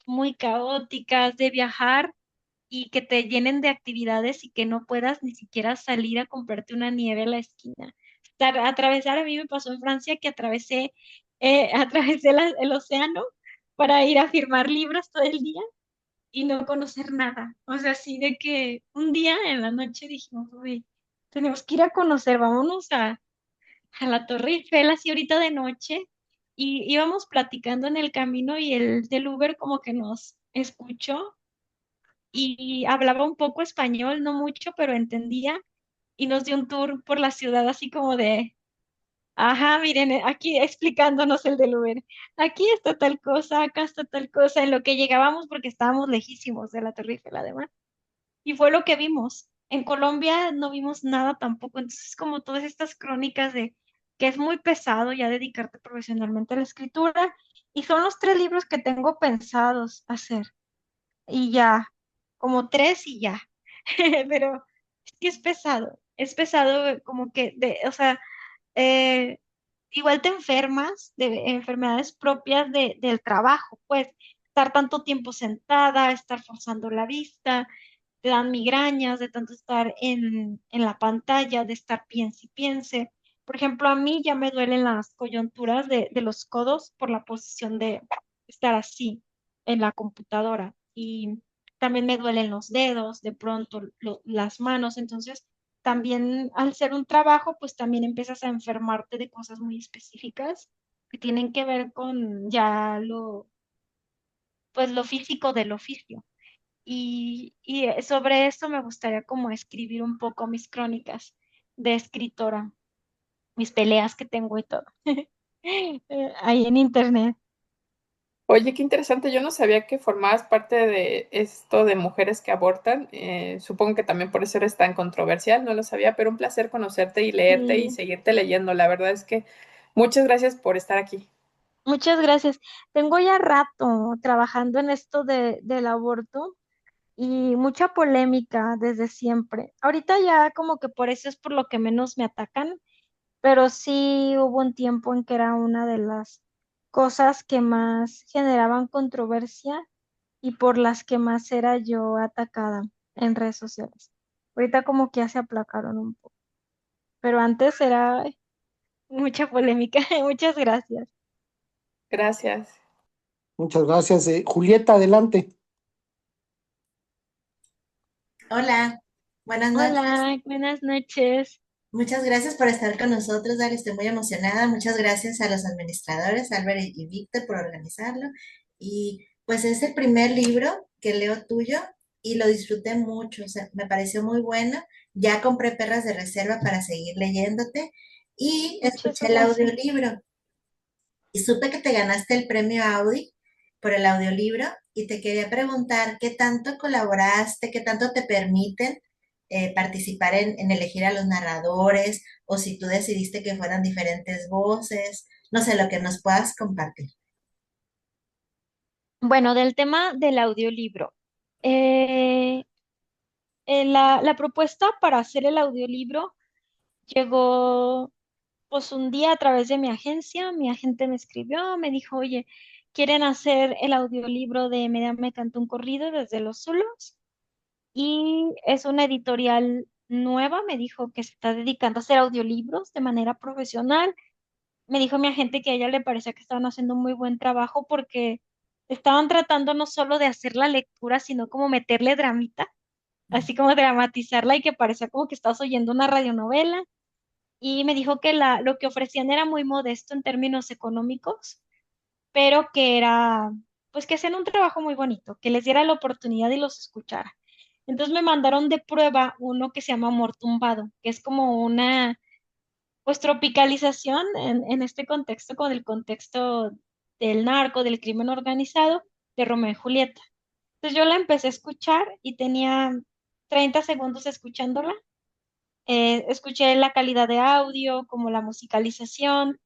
muy caóticas, de viajar y que te llenen de actividades y que no puedas ni siquiera salir a comprarte una nieve a la esquina. Atravesar, a mí me pasó en Francia que atravesé, atravesé el océano para ir a firmar libros todo el día y no conocer nada. O sea, así de que un día en la noche dijimos, uy, tenemos que ir a conocer, vámonos a la Torre Eiffel así ahorita de noche. Y íbamos platicando en el camino y el del Uber como que nos escuchó y hablaba un poco español, no mucho, pero entendía y nos dio un tour por la ciudad así como de, ajá, miren, aquí explicándonos el del Uber. Aquí está tal cosa, acá está tal cosa, en lo que llegábamos porque estábamos lejísimos de la Torre Eiffel además. Y fue lo que vimos. En Colombia no vimos nada tampoco. Entonces, como todas estas crónicas de que es muy pesado ya dedicarte profesionalmente a la escritura. Y son los 3 libros que tengo pensados hacer. Y ya, como 3 y ya. Pero es que es pesado. Es pesado como que, o sea, eh, igual te enfermas de enfermedades propias del trabajo, pues estar tanto tiempo sentada, estar forzando la vista, te dan migrañas de tanto estar en la pantalla, de estar piense y piense. Por ejemplo, a mí ya me duelen las coyunturas de los codos por la posición de estar así en la computadora. Y también me duelen los dedos, de pronto las manos. Entonces, también al ser un trabajo, pues también empiezas a enfermarte de cosas muy específicas que tienen que ver con ya pues lo físico del oficio. Y sobre esto me gustaría como escribir un poco mis crónicas de escritora, mis peleas que tengo y todo. Ahí en internet. Oye, qué interesante. Yo no sabía que formabas parte de esto de mujeres que abortan. Supongo que también por eso eres tan controversial, no lo sabía, pero un placer conocerte y leerte y Sí, seguirte leyendo. La verdad es que muchas gracias por estar aquí. muchas gracias. Tengo ya rato trabajando en esto del aborto y mucha polémica desde siempre. Ahorita ya como que por eso es por lo que menos me atacan, pero sí hubo un tiempo en que era una de las cosas que más generaban controversia y por las que más era yo atacada en redes sociales. Ahorita como que ya se aplacaron un poco, pero antes era ay, mucha polémica. Muchas gracias. Gracias. Muchas gracias. Julieta, adelante. Hola, buenas noches. Hola, buenas noches. Muchas gracias por estar con nosotros, Dari. Estoy muy emocionada. Muchas gracias a los administradores, Álvaro y Víctor, por organizarlo. Y pues es el primer libro que leo tuyo y lo disfruté mucho. O sea, me pareció muy bueno. Ya compré Perras de Reserva para seguir leyéndote y Muchas escuché el gracias. audiolibro. Y supe que te ganaste el premio Audi por el audiolibro y te quería preguntar qué tanto colaboraste, qué tanto te permiten participar en elegir a los narradores o si tú decidiste que fueran diferentes voces, no sé, lo que nos puedas compartir. Bueno, del tema del audiolibro. Eh, la propuesta para hacer el audiolibro llegó pues un día a través de mi agencia. Mi agente me escribió, me dijo, oye, ¿quieren hacer el audiolibro de Me cantó un corrido desde los Zulos? Y es una editorial nueva, me dijo que se está dedicando a hacer audiolibros de manera profesional. Me dijo mi agente que a ella le parecía que estaban haciendo un muy buen trabajo porque estaban tratando no solo de hacer la lectura, sino como meterle dramita, así como dramatizarla y que parecía como que estabas oyendo una radionovela. Y me dijo que lo que ofrecían era muy modesto en términos económicos, pero que era, pues que hacían un trabajo muy bonito, que les diera la oportunidad y los escuchara. Entonces me mandaron de prueba uno que se llama Amor Tumbado, que es como una, pues, tropicalización en este contexto, con el contexto del narco, del crimen organizado, de Romeo y Julieta. Entonces yo la empecé a escuchar y tenía 30 segundos escuchándola. Escuché la calidad de audio, como la musicalización,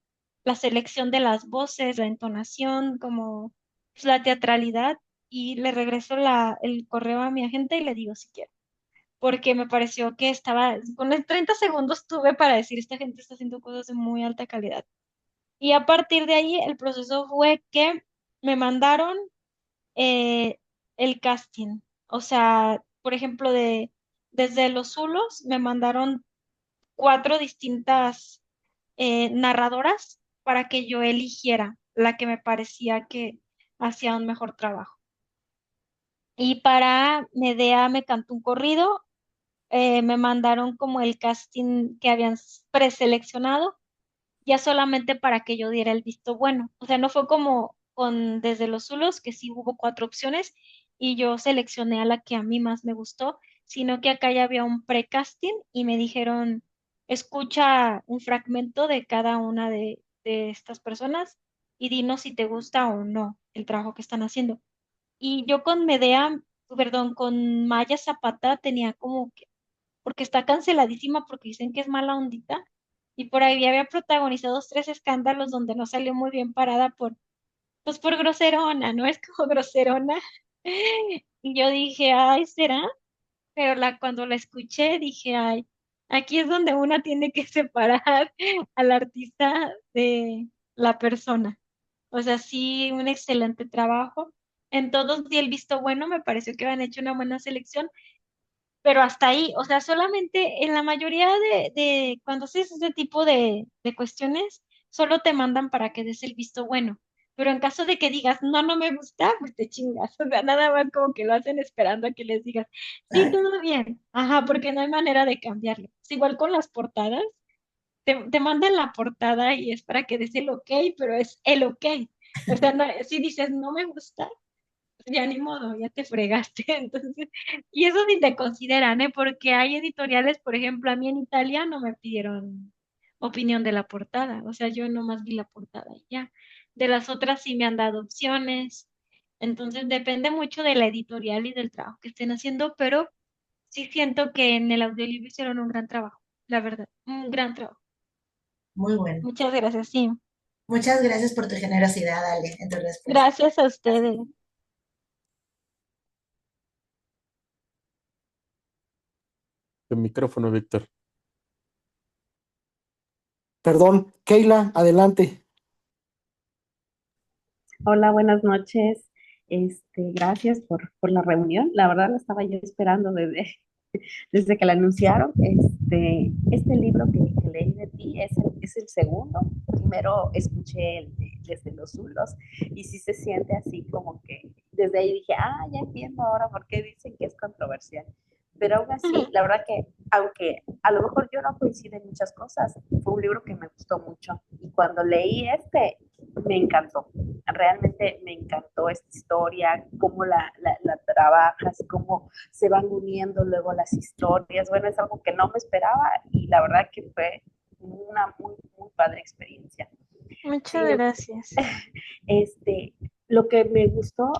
la selección de las voces, la entonación, como pues, la teatralidad, y le regreso el correo a mi agente y le digo si quiero, porque me pareció que estaba, con el 30 segundos tuve para decir, esta gente está haciendo cosas de muy alta calidad. Y a partir de ahí el proceso fue que me mandaron eh, el casting. O sea, por ejemplo, desde Los Zulos me mandaron 4 distintas narradoras para que yo eligiera la que me parecía que hacía un mejor trabajo. Y para Medea me cantó un corrido, me mandaron como el casting que habían preseleccionado, ya solamente para que yo diera el visto bueno. O sea, no fue como con Desde los Zulos, que sí hubo 4 opciones y yo seleccioné a la que a mí más me gustó, sino que acá ya había un pre-casting y me dijeron, escucha un fragmento de cada una de estas personas y dinos si te gusta o no el trabajo que están haciendo. Y yo con Medea, perdón, con Maya Zapata tenía como que, porque está canceladísima porque dicen que es mala ondita, y por ahí había protagonizado 3 escándalos donde no salió muy bien parada pues por groserona, ¿no? Es como groserona. Y yo dije, ay, ¿será? Pero cuando la escuché dije, ay, aquí es donde una tiene que separar al artista de la persona. O sea, sí, un excelente trabajo. En todos di el visto bueno, me pareció que habían hecho una buena selección, pero hasta ahí, o sea, solamente en la mayoría de cuando haces este tipo de cuestiones, solo te mandan para que des el visto bueno. Pero en caso de que digas, no, no me gusta, pues te chingas. O sea, nada más como que lo hacen esperando a que les digas, sí, Claro. todo bien. Ajá, porque no hay manera de cambiarlo. Es igual con las portadas, te mandan la portada y es para que des el ok, pero es el ok. O sea, si dices, no me gusta, ya ni modo, ya te fregaste. Entonces, y eso ni te consideran, ¿eh? Porque hay editoriales, por ejemplo, a mí en Italia no me pidieron opinión de la portada, o sea, yo nomás vi la portada y ya. De las otras sí me han dado opciones. Entonces, depende mucho de la editorial y del trabajo que estén haciendo, pero sí siento que en el audiolibro hicieron un gran trabajo, la verdad, un gran trabajo. Muy bueno. Muchas gracias, sí. Muchas gracias por tu generosidad, Ale, en tu respuesta. Gracias a ustedes. El micrófono, Víctor. Perdón, Keila, adelante. Hola, buenas noches. Gracias por la reunión. La verdad la estaba yo esperando desde que la anunciaron. Este libro que leí de ti es el segundo. Primero escuché Desde los Zulos y sí se siente así como que desde ahí dije, ya entiendo ahora por qué dicen que es controversial. Pero aún así, la verdad que, aunque a lo mejor yo no coincide en muchas cosas, fue un libro que me gustó mucho. Y cuando leí me encantó. Realmente me encantó esta historia, cómo la trabajas, cómo se van uniendo luego las historias. Bueno, es algo que no me esperaba y la verdad que fue una muy, muy padre experiencia. Muchas Sí, gracias. este, lo que me gustó,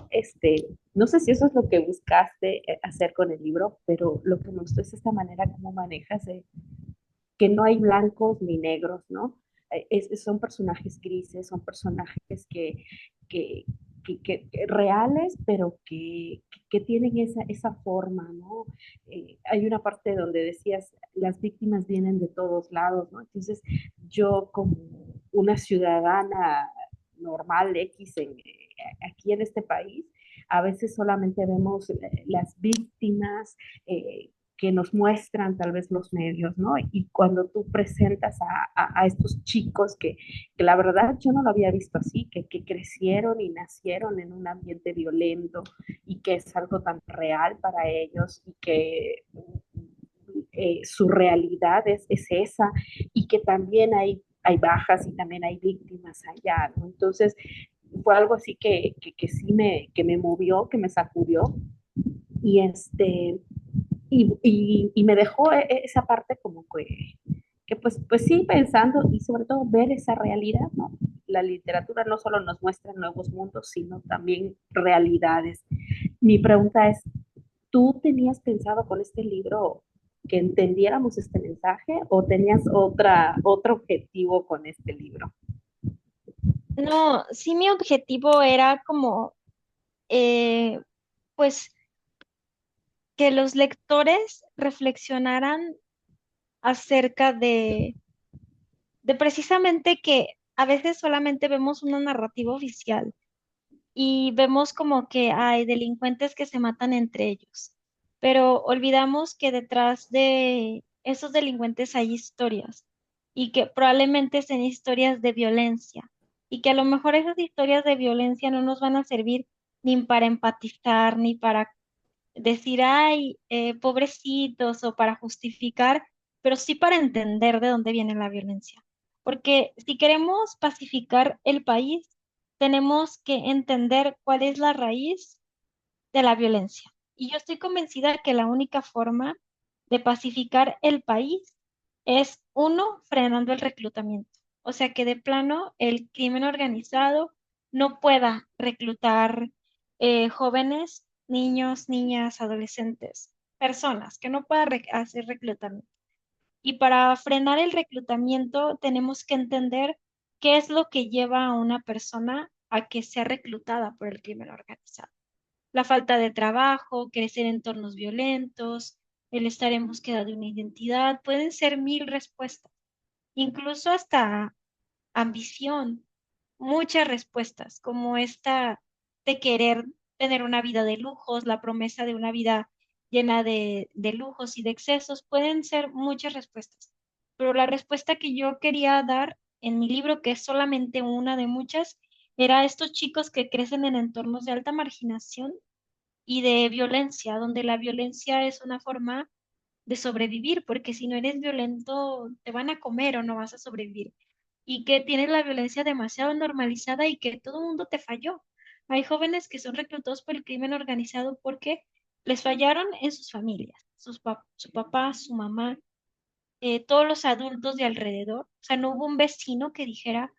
no sé si eso es lo que buscaste hacer con el libro, pero lo que me gustó es esta manera como manejas que no hay blancos ni negros, ¿no? Son personajes grises, son personajes que, que reales, pero que tienen esa forma, ¿no? Hay una parte donde decías, las víctimas vienen de todos lados, ¿no? Entonces, yo como una ciudadana normal X aquí en este país, a veces solamente vemos las víctimas, que nos muestran tal vez los medios, ¿no? Y cuando tú presentas a estos chicos que la verdad yo no lo había visto así, que crecieron y nacieron en un ambiente violento y que es algo tan real para ellos y que su realidad es esa y que también hay bajas y también hay víctimas allá, ¿no? Entonces, fue algo así que sí que me movió, que me sacudió y y me dejó esa parte como que pues sí, pensando y sobre todo ver esa realidad, ¿no? La literatura no solo nos muestra nuevos mundos, sino también realidades. Mi pregunta es, ¿tú tenías pensado con este libro que entendiéramos este mensaje o tenías otro objetivo con este libro? No, sí, mi objetivo era como, eh, pues, que los lectores reflexionaran acerca de precisamente que a veces solamente vemos una narrativa oficial y vemos como que hay delincuentes que se matan entre ellos, pero olvidamos que detrás de esos delincuentes hay historias y que probablemente sean historias de violencia y que a lo mejor esas historias de violencia no nos van a servir ni para empatizar ni para decir, ay, pobrecitos o para justificar, pero sí para entender de dónde viene la violencia. Porque si queremos pacificar el país, tenemos que entender cuál es la raíz de la violencia. Y yo estoy convencida que la única forma de pacificar el país es, uno, frenando el reclutamiento. O sea, que de plano el crimen organizado no pueda reclutar jóvenes, niños, niñas, adolescentes, personas, que no pueda hacer reclutamiento. Y para frenar el reclutamiento tenemos que entender qué es lo que lleva a una persona a que sea reclutada por el crimen organizado. La falta de trabajo, crecer en entornos violentos, el estar en búsqueda de una identidad, pueden ser mil respuestas, incluso hasta ambición, muchas respuestas, como esta de querer tener una vida de lujos, la promesa de una vida llena de lujos y de excesos, pueden ser muchas respuestas. Pero la respuesta que yo quería dar en mi libro, que es solamente una de muchas, era estos chicos que crecen en entornos de alta marginación y de violencia, donde la violencia es una forma de sobrevivir, porque si no eres violento, te van a comer o no vas a sobrevivir. Y que tienes la violencia demasiado normalizada y que todo el mundo te falló. Hay jóvenes que son reclutados por el crimen organizado porque les fallaron en sus familias, su papá, su mamá, todos los adultos de alrededor. O sea, no hubo un vecino que dijera,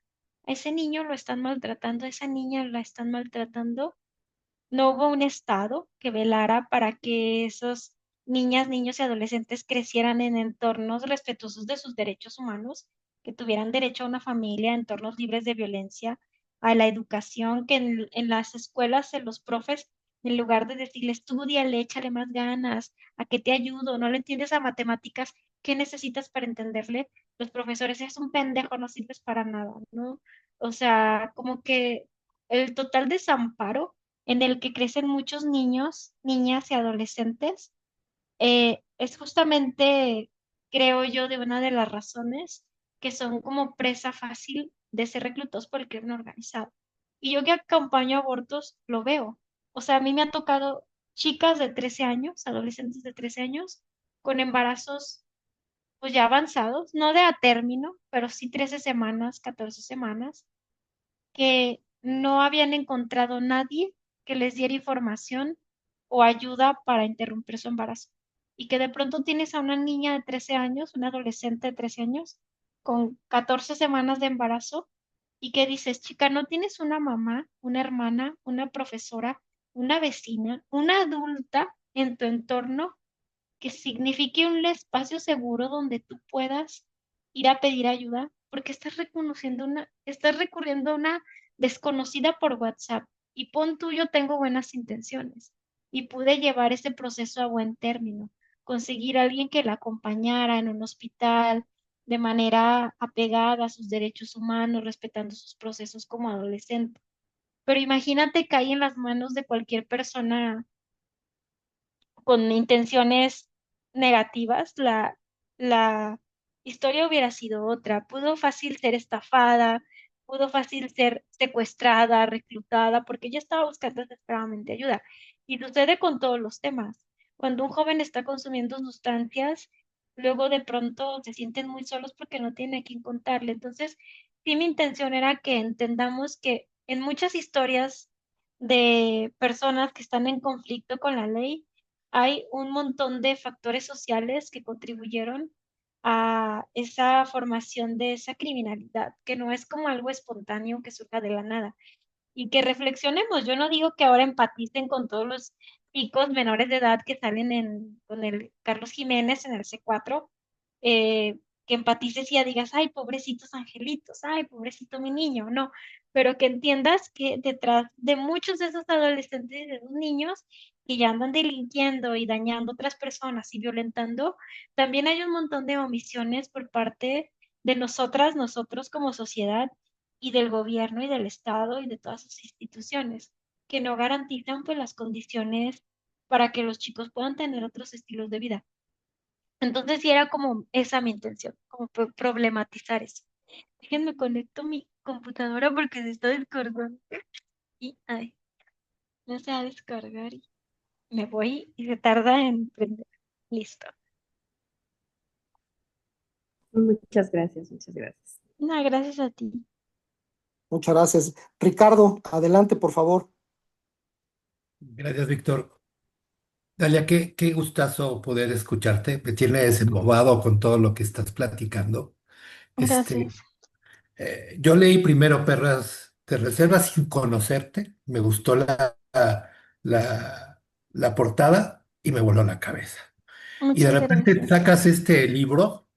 a ese niño lo están maltratando, a esa niña la están maltratando. No hubo un Estado que velara para que esos niñas, niños y adolescentes crecieran en entornos respetuosos de sus derechos humanos, que tuvieran derecho a una familia, entornos libres de violencia, a la educación, que en las escuelas, en los profes, en lugar de decirle, estudia, échale más ganas, ¿a qué te ayudo? ¿No le entiendes a matemáticas? ¿Qué necesitas para entenderle? Los profesores, es un pendejo, no sirves para nada, ¿no? O sea, como que el total desamparo en el que crecen muchos niños, niñas y adolescentes, es justamente, creo yo, de una de las razones que son como presa fácil de ser reclutados por el crimen organizado. Y yo que acompaño abortos, lo veo. O sea, a mí me han tocado chicas de 13 años, adolescentes de 13 años, con embarazos pues ya avanzados, no de a término, pero sí 13 semanas, 14 semanas, que no habían encontrado nadie que les diera información o ayuda para interrumpir su embarazo. Y que de pronto tienes a una niña de 13 años, una adolescente de 13 años, con 14 semanas de embarazo, y que dices, chica, ¿no tienes una mamá, una hermana, una profesora, una vecina, una adulta en tu entorno que signifique un espacio seguro donde tú puedas ir a pedir ayuda, porque estás recurriendo a una desconocida por WhatsApp? Y pon tú, yo tengo buenas intenciones y pude llevar ese proceso a buen término, conseguir a alguien que la acompañara en un hospital de manera apegada a sus derechos humanos, respetando sus procesos como adolescente. Pero imagínate caer en las manos de cualquier persona con intenciones negativas, la historia hubiera sido otra. Pudo fácil ser estafada, pudo fácil ser secuestrada, reclutada, porque ella estaba buscando desesperadamente ayuda. Y sucede con todos los temas. Cuando un joven está consumiendo sustancias, luego de pronto se sienten muy solos porque no tienen a quién contarle. Entonces, sí, mi intención era que entendamos que en muchas historias de personas que están en conflicto con la ley, hay un montón de factores sociales que contribuyeron a esa formación de esa criminalidad, que no es como algo espontáneo que surja de la nada. Y que reflexionemos. Yo no digo que ahora empaticen con todos los chicos menores de edad que salen con el Carlos Jiménez en el C4, que empatices y ya digas, ay, pobrecitos angelitos, ay, pobrecito mi niño, no, pero que entiendas que detrás de muchos de esos adolescentes y de esos niños que ya andan delinquiendo y dañando a otras personas y violentando, también hay un montón de omisiones por parte de nosotras, nosotros como sociedad y del gobierno y del Estado y de todas sus instituciones, que no garantizan pues las condiciones para que los chicos puedan tener otros estilos de vida. Entonces sí era como esa mi intención, como problematizar eso. Déjenme conecto mi computadora porque se está descargando y ay, no se va a descargar y me voy y se tarda en prender. Listo. Muchas gracias, muchas gracias. No, gracias a ti. Muchas gracias. Ricardo, adelante, por favor. Gracias, Víctor. Dalia, qué gustazo poder escucharte. Me tienes embobado con todo lo que estás platicando. Este, Gracias. yo leí primero Perras de Reserva sin conocerte. Me gustó la, la portada y me voló la cabeza. Y de Muchas repente gracias. sacas este libro.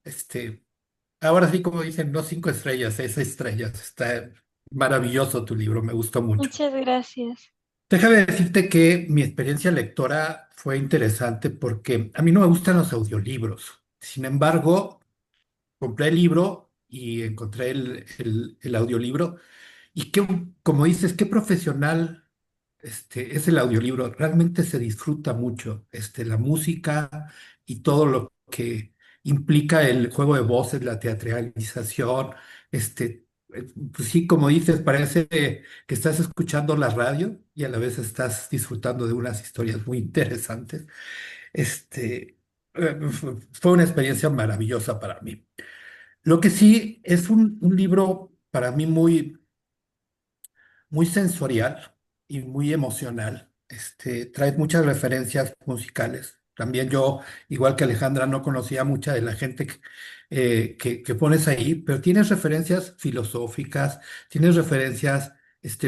Este, ahora sí, como dicen, no 5 estrellas, 6 estrellas. Está maravilloso tu libro, me gustó mucho. Muchas gracias. Déjame decirte que mi experiencia lectora fue interesante porque a mí no me gustan los audiolibros. Sin embargo, compré el libro y encontré el audiolibro. Y qué, como dices, qué profesional es el audiolibro. Realmente se disfruta mucho la música y todo lo que implica el juego de voces, la teatralización. Pues sí, como dices, parece que estás escuchando la radio y a la vez estás disfrutando de unas historias muy interesantes. Fue una experiencia maravillosa para mí. Lo que sí es un libro para mí muy sensorial y muy emocional. Trae muchas referencias musicales. También yo, igual que Alejandra, no conocía mucha de la gente que pones ahí, pero tienes referencias filosóficas, tienes referencias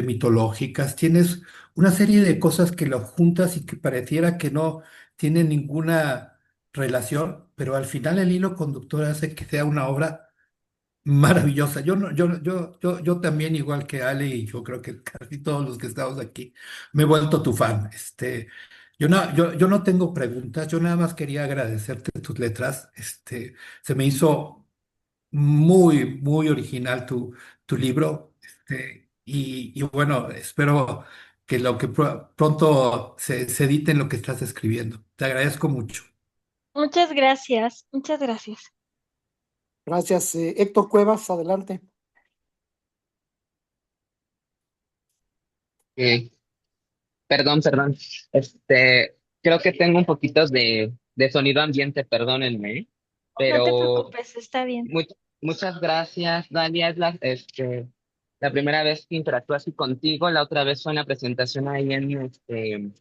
mitológicas, tienes una serie de cosas que lo juntas y que pareciera que no tienen ninguna relación, pero al final el hilo conductor hace que sea una obra maravillosa. Yo, no- yo también, igual que Ale, y yo creo que casi todos los que estamos aquí, me he vuelto tu fan. Yo no tengo preguntas, yo nada más quería agradecerte tus letras. Se me hizo muy original tu libro. Y bueno, espero que lo que pronto se edite en lo que estás escribiendo. Te agradezco mucho. Muchas gracias. Muchas gracias. Gracias. Héctor Cuevas, adelante. Eh, perdón. Creo que tengo un poquito de sonido ambiente, perdónenme, No te pero preocupes, está bien. mu- muchas gracias, Dalia. Es la primera vez que interactúo así contigo. La otra vez fue una presentación ahí en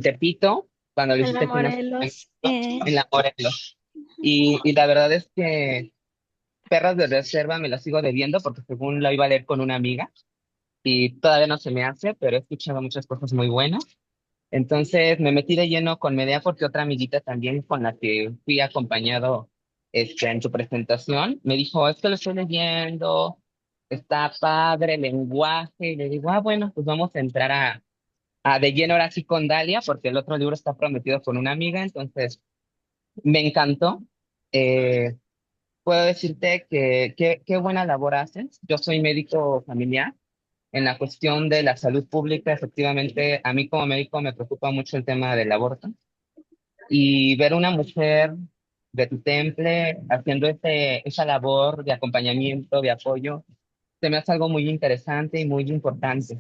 Tepito, cuando le En la hiciste financiamiento Morelos. en la Morelos. Y la verdad es que Perras de Reserva me la sigo debiendo porque según la iba a leer con una amiga y todavía no se me hace, pero he escuchado muchas cosas muy buenas. Entonces me metí de lleno con Medea porque otra amiguita también con la que fui acompañado en su presentación me dijo, es que lo estoy leyendo, está padre el lenguaje, y le digo, bueno, pues vamos a entrar a de lleno ahora sí con Dalia porque el otro libro está prometido con una amiga, entonces me encantó. Eh, Puedo decirte que qué buena labor haces. Yo soy médico familiar en la cuestión de la salud pública, efectivamente, a mí como médico me preocupa mucho el tema del aborto y ver una mujer de tu temple haciendo esa labor de acompañamiento, de apoyo, se me hace algo muy interesante y muy importante,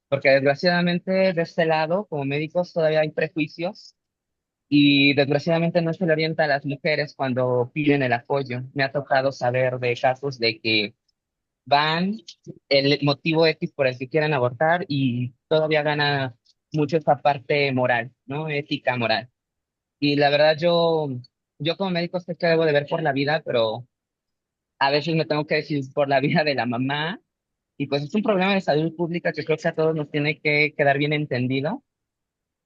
porque desgraciadamente de este lado, como médicos, todavía hay prejuicios y desgraciadamente no se le orienta a las mujeres cuando piden el apoyo. Me ha tocado saber de casos de que van el motivo X por el que quieren abortar y todavía gana mucho esa parte moral, ¿no? Ética, moral. Y la verdad yo como médico sé que debo de ver por la vida, pero a veces me tengo que decir por la vida de la mamá. Y pues es un problema de salud pública que creo que a todos nos tiene que quedar bien entendido.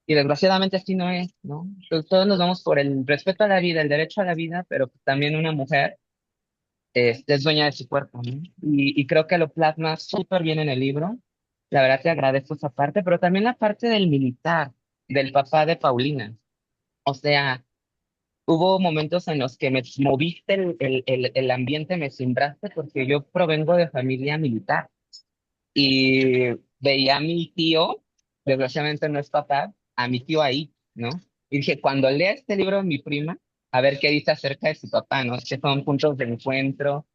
Y desgraciadamente así no es, ¿no? Entonces, todos nos vamos por el respeto a la vida, el derecho a la vida, pero pues también una mujer es dueña de su cuerpo, ¿no? Y creo que lo plasma súper bien en el libro. La verdad te agradezco esa parte, pero también la parte del militar, del papá de Paulina. O sea, hubo momentos en los que me moviste el ambiente, me cimbraste, porque yo provengo de familia militar y veía a mi tío, desgraciadamente no es papá, a mi tío ahí, ¿no? Y dije, cuando lea este libro de mi prima, a ver qué dice acerca de su papá, ¿no? Que son puntos de encuentro.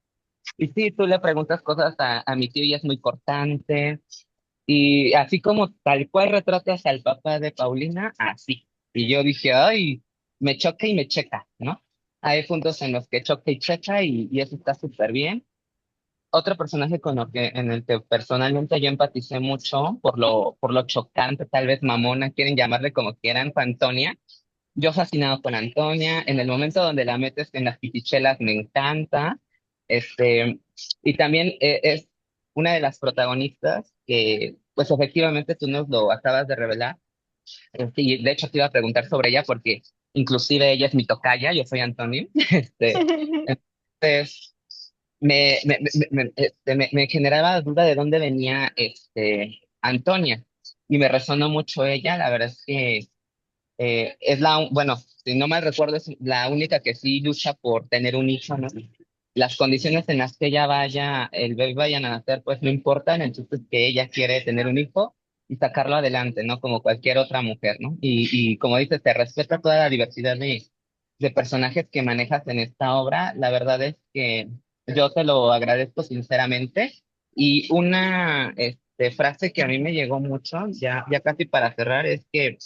Y sí, tú le preguntas cosas a mi tío y es muy cortante. Y así como tal cual retratas al papá de Paulina, así. Y yo dije, ay, me choca y me checa, ¿no? Hay puntos en los que choca y checa y eso está súper bien. Otro personaje con lo que, en el que personalmente yo empaticé mucho por lo chocante, tal vez mamona, quieren llamarle como quieran, fue Antonia. Yo fascinado con Antonia, en el momento donde la metes en las pitichelas me encanta, este, y también es una de las protagonistas que, pues efectivamente tú nos lo acabas de revelar, y de hecho te iba a preguntar sobre ella porque inclusive ella es mi tocaya, yo soy Antonio, entonces me generaba duda de dónde venía Antonia, y me resonó mucho ella, la verdad es que es bueno, si no mal recuerdo, es la única que sí lucha por tener un hijo, ¿no? Las condiciones en las que ella vaya, el bebé vayan a nacer, pues no importan, entonces que ella quiere tener un hijo y sacarlo adelante, ¿no? Como cualquier otra mujer, ¿no? Y como dices, te respeta toda la diversidad de personajes que manejas en esta obra. La verdad es que yo te lo agradezco sinceramente. Y una frase que a mí me llegó mucho, ya casi para cerrar, es que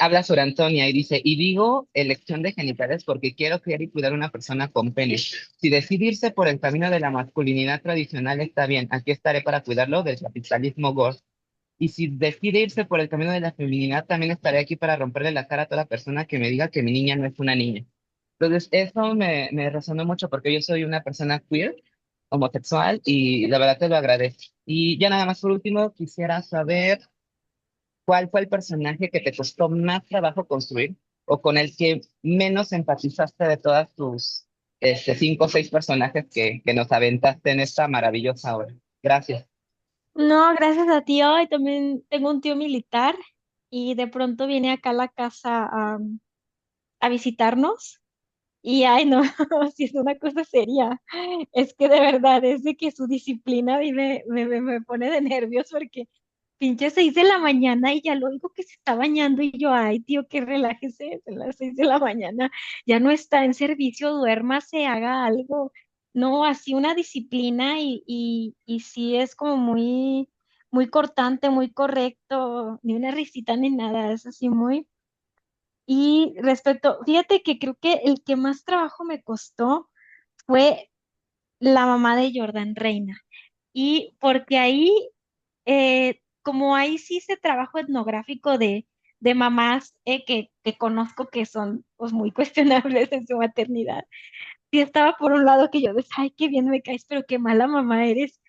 habla sobre Antonia y dice, y digo elección de genitales porque quiero criar y cuidar a una persona con pene. Si decidirse por el camino de la masculinidad tradicional está bien, aquí estaré para cuidarlo del capitalismo gore. Y si decide irse por el camino de la feminidad, también estaré aquí para romperle la cara a toda persona que me diga que mi niña no es una niña. Entonces, eso me resonó mucho porque yo soy una persona queer, homosexual, y la verdad te lo agradezco. Y ya nada más por último, quisiera saber ¿cuál fue el personaje que te costó más trabajo construir o con el que menos empatizaste de todas tus 5 o 6 personajes que nos aventaste en esta maravillosa obra? Gracias. No, gracias a ti. Hoy también tengo un tío militar y de pronto viene acá a la casa a visitarnos. Y ay, no, si es una cosa seria. Es que de verdad es de que su disciplina a mí me pone de nervios porque pinche 6 de la mañana y ya lo digo que se está bañando y yo, ay, tío, que relájese, son las 6 de la mañana, ya no está en servicio, duérmase, haga algo. No, así una disciplina y sí es como muy cortante, muy correcto, ni una risita ni nada, es así muy. Y respecto, fíjate que creo que el que más trabajo me costó fue la mamá de Jordan Reina. Y porque ahí, como ahí sí hice trabajo etnográfico de mamás que conozco que son pues, muy cuestionables en su maternidad, sí estaba por un lado que yo decía, ay, qué bien me caes, pero qué mala mamá eres.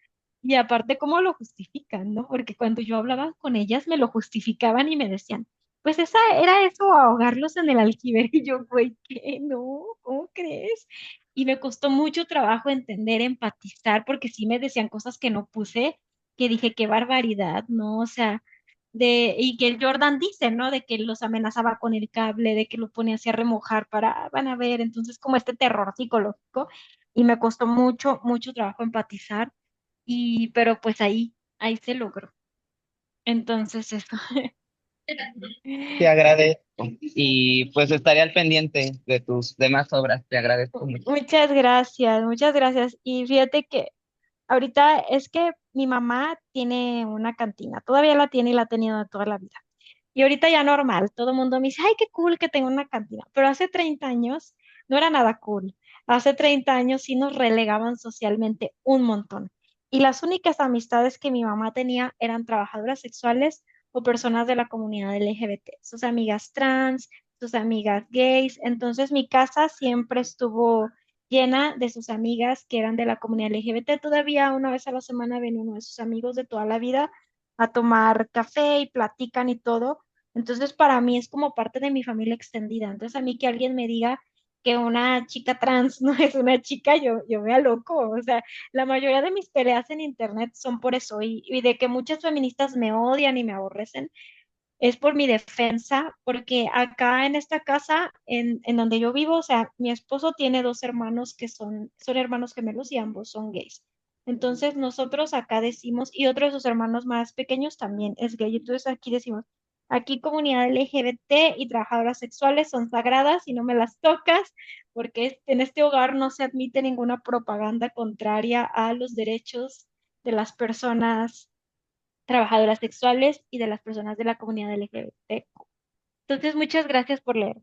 Y aparte, ¿cómo lo justifican, no? Porque cuando yo hablaba con ellas, me lo justificaban y me decían, pues esa era eso, ahogarlos en el alquiler. Y yo, güey, ¿qué? No, ¿cómo crees? Y me costó mucho trabajo entender, empatizar, porque sí me decían cosas que no puse, que dije, qué barbaridad, ¿no? O sea, y que el Jordan dice, ¿no? De que los amenazaba con el cable, de que lo ponía así a remojar para, van a ver, entonces como este terror psicológico, y me costó mucho, mucho trabajo empatizar, pero pues ahí se logró. Entonces eso. Te agradezco. Y pues estaré al pendiente de tus demás obras. Te agradezco mucho. Muchas gracias, muchas gracias. Y fíjate que ahorita es que mi mamá tiene una cantina, todavía la tiene y la ha tenido de toda la vida. Y ahorita ya normal, todo el mundo me dice, ay, qué cool que tengo una cantina. Pero hace 30 años no era nada cool. Hace 30 años sí nos relegaban socialmente un montón. Y las únicas amistades que mi mamá tenía eran trabajadoras sexuales o personas de la comunidad LGBT, sus amigas trans, sus amigas gays. Entonces mi casa siempre estuvo llena de sus amigas que eran de la comunidad LGBT. Todavía una vez a la semana ven uno de sus amigos de toda la vida a tomar café y platican y todo. Entonces, para mí es como parte de mi familia extendida. Entonces, a mí que alguien me diga que una chica trans no es una chica, yo me aloco. O sea, la mayoría de mis peleas en internet son por eso. Y de que muchas feministas me odian y me aborrecen, es por mi defensa, porque acá en esta casa, en donde yo vivo, o sea, mi esposo tiene dos hermanos que son hermanos gemelos y ambos son gays. Entonces nosotros acá decimos, y otro de sus hermanos más pequeños también es gay, entonces aquí decimos, aquí comunidad LGBT y trabajadoras sexuales son sagradas y no me las tocas, porque en este hogar no se admite ninguna propaganda contraria a los derechos de las personas trabajadoras sexuales y de las personas de la comunidad LGBT. Entonces, muchas gracias por leer.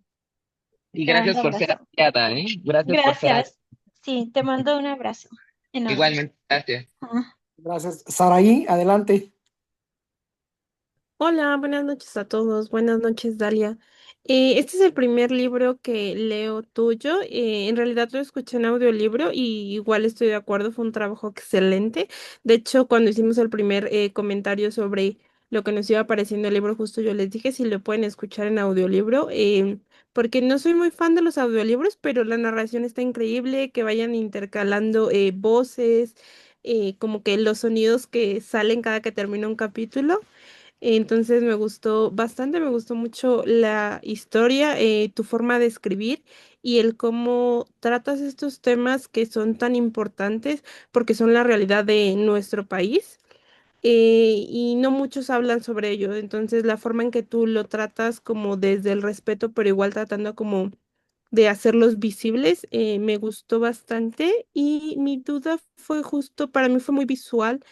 Y Te gracias mando por ser abrazo. aliada, ¿eh? Gracias por ser aliada. Gracias. Sí, te mando un abrazo enorme. Igualmente, gracias. Gracias. Saraí, adelante. Hola, buenas noches a todos. Buenas noches, Dalia. Este es el primer libro que leo tuyo. En realidad lo escuché en audiolibro y igual estoy de acuerdo, fue un trabajo excelente. De hecho, cuando hicimos el primer comentario sobre lo que nos iba pareciendo el libro, justo yo les dije si lo pueden escuchar en audiolibro, porque no soy muy fan de los audiolibros, pero la narración está increíble, que vayan intercalando voces, como que los sonidos que salen cada que termina un capítulo. Entonces me gustó bastante, me gustó mucho la historia, tu forma de escribir y el cómo tratas estos temas que son tan importantes porque son la realidad de nuestro país, y no muchos hablan sobre ello. Entonces la forma en que tú lo tratas como desde el respeto, pero igual tratando como de hacerlos visibles, me gustó bastante y mi duda fue justo, para mí fue muy visual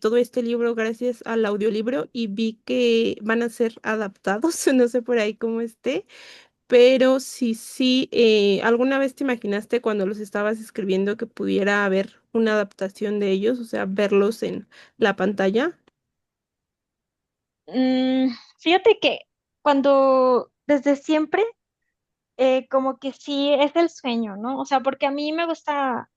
todo este libro gracias al audiolibro y vi que van a ser adaptados, no sé por ahí cómo esté, pero sí, ¿alguna vez te imaginaste cuando los estabas escribiendo que pudiera haber una adaptación de ellos, o sea, verlos en la pantalla? Mm, Fíjate que cuando desde siempre como que sí es el sueño, ¿no? O sea, porque a mí me gusta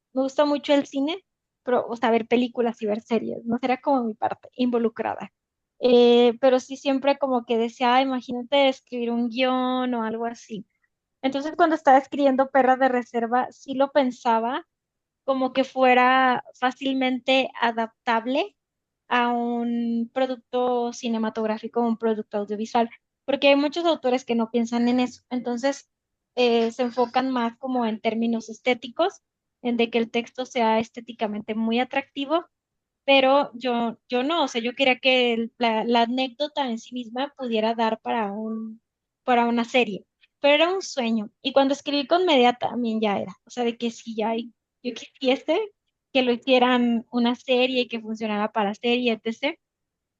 mucho el cine, pero, o sea, ver películas y ver series, ¿no? Será como mi parte involucrada. Pero sí siempre como que decía, "Ah, imagínate escribir un guión o algo así". Entonces, cuando estaba escribiendo Perras de Reserva, sí lo pensaba como que fuera fácilmente adaptable a un producto cinematográfico o un producto audiovisual, porque hay muchos autores que no piensan en eso. Entonces, se enfocan más como en términos estéticos, en de que el texto sea estéticamente muy atractivo, pero yo no, o sea, yo quería que la anécdota en sí misma pudiera dar para una serie, pero era un sueño. Y cuando escribí con Media también ya era, o sea, de que si ya yo quisiese que lo hicieran una serie y que funcionara para serie, etc.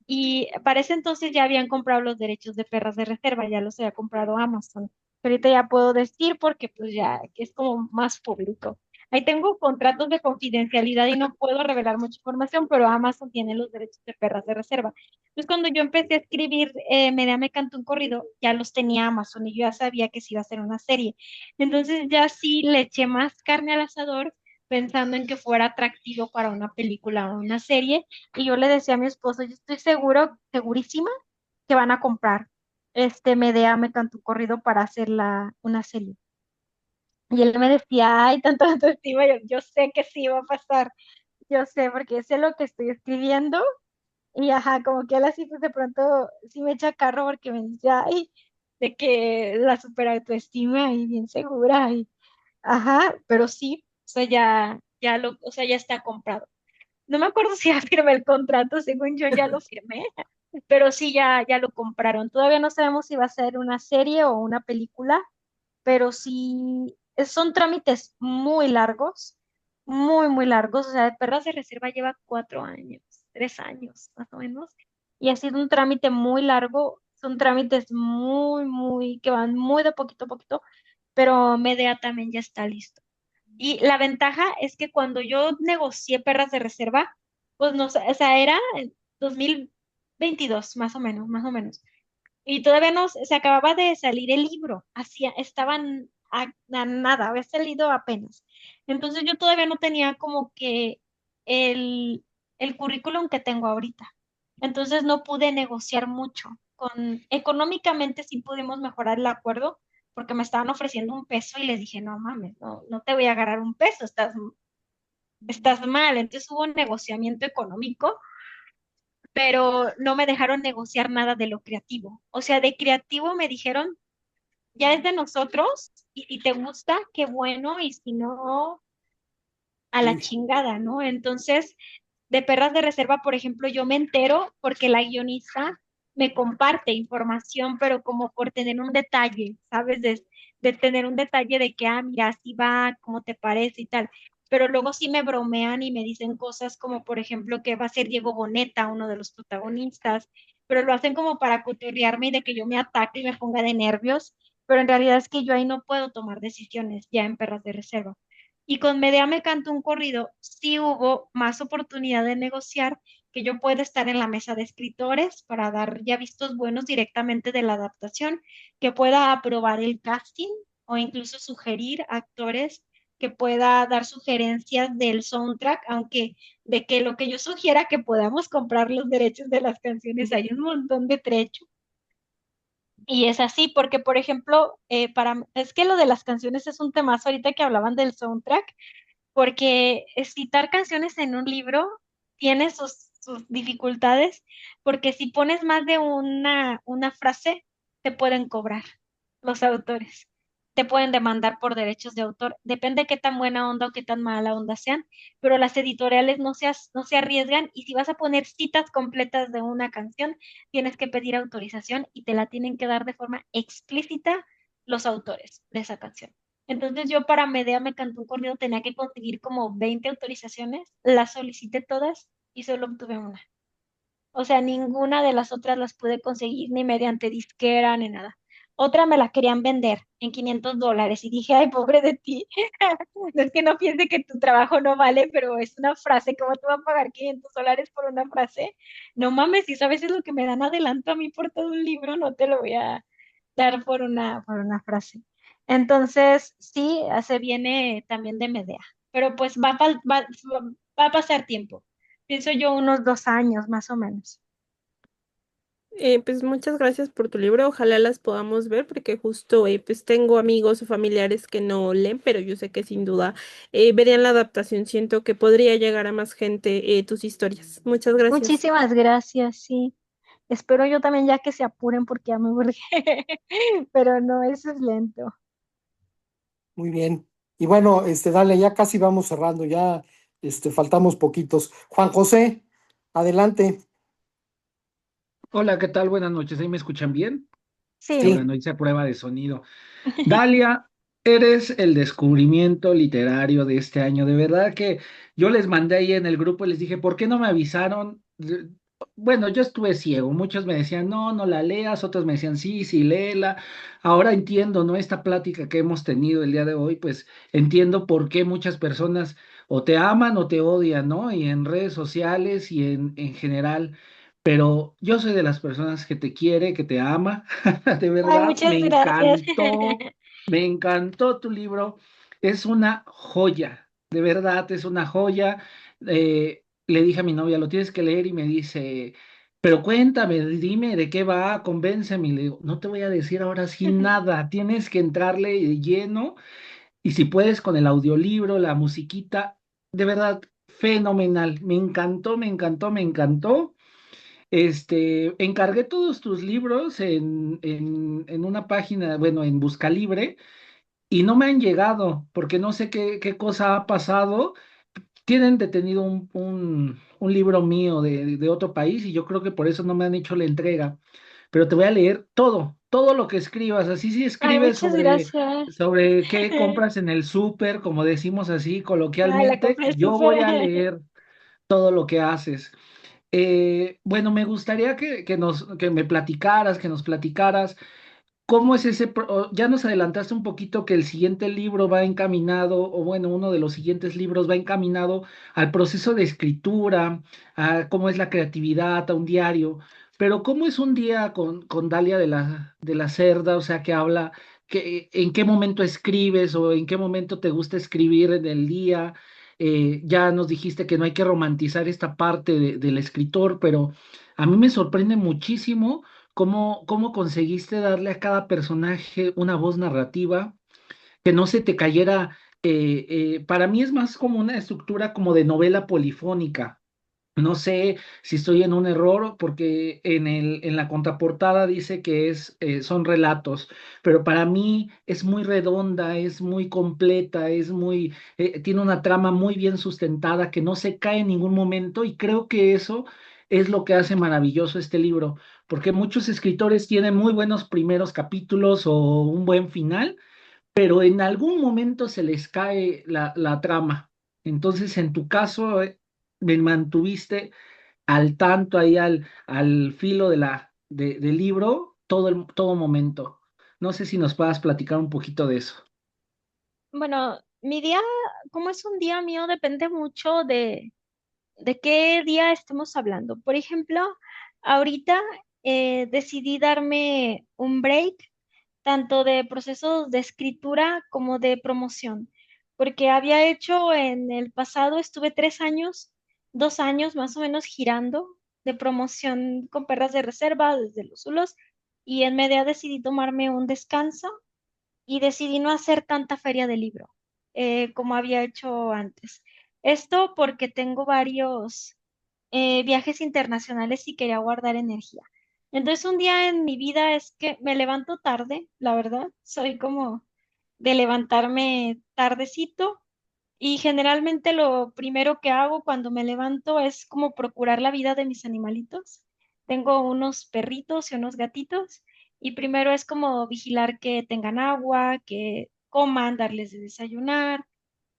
Y para ese entonces ya habían comprado los derechos de Perras de Reserva, ya los había comprado Amazon. Pero ahorita ya puedo decir porque pues ya que es como más público. Ahí tengo contratos de confidencialidad y no puedo revelar mucha información, pero Amazon tiene los derechos de Perras de Reserva. Entonces cuando yo empecé a escribir Medea me cantó un corrido, ya los tenía Amazon y yo ya sabía que se iba a hacer una serie. Entonces ya sí le eché más carne al asador pensando en que fuera atractivo para una película o una serie y yo le decía a mi esposo, yo estoy segurísima que van a comprar Medea me cantó un corrido para hacer una serie. Y él me decía, ay, tanto autoestima, yo sé que sí va a pasar, yo sé, porque sé lo que estoy escribiendo. Y ajá, como que él así pues de pronto sí me echa carro porque me dice, ay, de que la super autoestima y bien segura y ajá, pero sí, o sea, o sea, ya está comprado. No me acuerdo si ya firmé el contrato, según yo ya lo firmé, pero sí ya lo compraron. Todavía no sabemos si va a ser una serie o una película, pero sí son trámites muy largos, muy largos. O sea, de Perras de Reserva lleva 4 años, 3 años más o menos, y ha sido un trámite muy largo. Son trámites que van muy de poquito a poquito, pero Medea también ya está listo. Y la ventaja es que cuando yo negocié Perras de Reserva, pues no, sé, o sea, era en 22, más o menos, más o menos. Y todavía no, se acababa de salir el libro, estaban a nada, había salido apenas. Entonces yo todavía no tenía como que el, el currículum que tengo ahorita. Entonces no pude negociar mucho. Económicamente sí pudimos mejorar el acuerdo porque me estaban ofreciendo un peso y les dije, no mames, no te voy a agarrar un peso, estás mal. Entonces hubo un negociamiento económico, pero no me dejaron negociar nada de lo creativo. O sea, de creativo me dijeron, ya es de nosotros y te gusta, qué bueno, y si no, a la Uy, chingada, ¿no? Entonces, de Perras de Reserva, por ejemplo, yo me entero porque la guionista me comparte información, pero como por tener un detalle, ¿sabes? De tener un detalle de que, mira, así va, cómo te parece y tal. Pero luego sí me bromean y me dicen cosas como, por ejemplo, que va a ser Diego Boneta, uno de los protagonistas, pero lo hacen como para cotorrearme y de que yo me ataque y me ponga de nervios, pero en realidad es que yo ahí no puedo tomar decisiones ya en Perras de Reserva. Y con Medea me cantó un corrido, sí hubo más oportunidad de negociar, que yo pueda estar en la mesa de escritores para dar ya vistos buenos directamente de la adaptación, que pueda aprobar el casting o incluso sugerir actores, que pueda dar sugerencias del soundtrack, aunque de que lo que yo sugiera que podamos comprar los derechos de las canciones, hay un montón de trecho. Y es así, porque por ejemplo, es que lo de las canciones es un temazo ahorita que hablaban del soundtrack, porque citar canciones en un libro tiene sus dificultades, porque si pones más de una frase, te pueden cobrar los autores, te pueden demandar por derechos de autor, depende de qué tan buena onda o qué tan mala onda sean, pero las editoriales no se arriesgan y si vas a poner citas completas de una canción, tienes que pedir autorización y te la tienen que dar de forma explícita los autores de esa canción. Entonces yo para Medea me cantó un corrido, tenía que conseguir como 20 autorizaciones, las solicité todas y solo obtuve una. O sea, ninguna de las otras las pude conseguir ni mediante disquera ni nada. Otra me la querían vender en $500 y dije, ay, pobre de ti. No es que no piense que tu trabajo no vale, pero es una frase. ¿Cómo te van a pagar $500 por una frase? No mames, si sabes es lo que me dan adelanto a mí por todo un libro, no te lo voy a dar por una frase. Entonces, sí, se viene también de Medea, pero pues va a pasar tiempo. Pienso yo unos 2 años más o menos. Pues muchas gracias por tu libro. Ojalá las podamos ver porque justo pues tengo amigos o familiares que no leen, pero yo sé que sin duda verían la adaptación. Siento que podría llegar a más gente tus historias. Muchas gracias. Muchísimas gracias, sí. Espero yo también ya que se apuren porque ya me urge. Pero no, eso es lento. muy bien. Y bueno, dale, ya casi vamos cerrando, ya faltamos poquitos. Juan José, adelante. Hola, ¿qué tal? Buenas noches. ¿Ahí me escuchan bien? Qué Sí. Sí, bueno, hice prueba de sonido. Dalia, eres el descubrimiento literario de este año. De verdad que yo les mandé ahí en el grupo y les dije, ¿por qué no me avisaron? Bueno, yo estuve ciego. Muchos me decían, no, no la leas. Otros me decían, sí, sí, léela. Ahora entiendo, ¿no? Esta plática que hemos tenido el día de hoy, pues entiendo por qué muchas personas o te aman o te odian, ¿no? Y en redes sociales y en general. Pero yo soy de las personas que te quiere, que te ama. De Ay, verdad, muchas gracias. me encantó tu libro. Es una joya, de verdad, es una joya. Le dije a mi novia, lo tienes que leer y me dice, pero cuéntame, dime de qué va, convénceme. Y le digo, no te voy a decir ahora sí nada, tienes que entrarle de lleno y si puedes con el audiolibro, la musiquita, de verdad, fenomenal. Me encantó, me encantó, me encantó. Encargué todos tus libros en una página, bueno, en Buscalibre, y no me han llegado, porque no sé qué cosa ha pasado. Tienen detenido un libro mío de otro país, y yo creo que por eso no me han hecho la entrega. Pero te voy a leer todo, todo lo que escribas. Así si Ay, escribes muchas gracias. sobre qué compras en el súper, como decimos así Ay, la coloquialmente, compré yo súper. voy a leer todo lo que haces. Bueno, me gustaría que me platicaras, que nos platicaras cómo es ya nos adelantaste un poquito que el siguiente libro va encaminado, o bueno, uno de los siguientes libros va encaminado al proceso de escritura, a cómo es la creatividad, a un diario. pero ¿cómo es un día con Dalia de la Cerda? O sea, que habla, que, ¿en qué momento escribes o en qué momento te gusta escribir en el día? Ya nos dijiste que no hay que romantizar esta parte del escritor, pero a mí me sorprende muchísimo cómo conseguiste darle a cada personaje una voz narrativa que no se te cayera. Para mí es más como una estructura como de novela polifónica. No sé si estoy en un error porque en la contraportada dice que son relatos, pero para mí es muy redonda, es muy completa, tiene una trama muy bien sustentada que no se cae en ningún momento y creo que eso es lo que hace maravilloso este libro, porque muchos escritores tienen muy buenos primeros capítulos o un buen final, pero en algún momento se les cae la trama. Entonces, en tu caso, me mantuviste al tanto ahí al filo del libro todo momento. No sé si nos puedas platicar un poquito de eso. Bueno, mi día, como es un día mío, depende mucho de qué día estemos hablando. Por ejemplo, ahorita decidí darme un break tanto de procesos de escritura como de promoción, porque había hecho en el pasado, estuve 3 años, 2 años más o menos girando de promoción con perras de reserva desde los Zulos y en media decidí tomarme un descanso y decidí no hacer tanta feria de libro como había hecho antes. Esto porque tengo varios viajes internacionales y quería guardar energía. Entonces un día en mi vida es que me levanto tarde, la verdad, soy como de levantarme tardecito y generalmente lo primero que hago cuando me levanto es como procurar la vida de mis animalitos. Tengo unos perritos y unos gatitos y primero es como vigilar que tengan agua, que coman, darles de desayunar.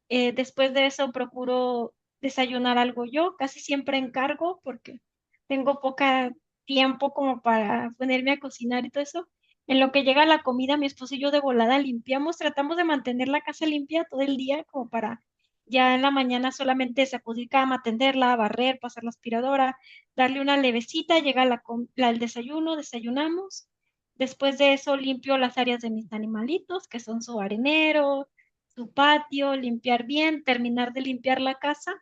Después de eso procuro desayunar algo yo, casi siempre encargo porque tengo poca tiempo como para ponerme a cocinar y todo eso. En lo que llega la comida, mi esposo y yo de volada limpiamos, tratamos de mantener la casa limpia todo el día como para ya en la mañana solamente sacudir cama, tenderla, barrer, pasar la aspiradora, darle una levecita, llega el desayuno, desayunamos. Después de eso limpio las áreas de mis animalitos, que son su arenero, su patio, limpiar bien, terminar de limpiar la casa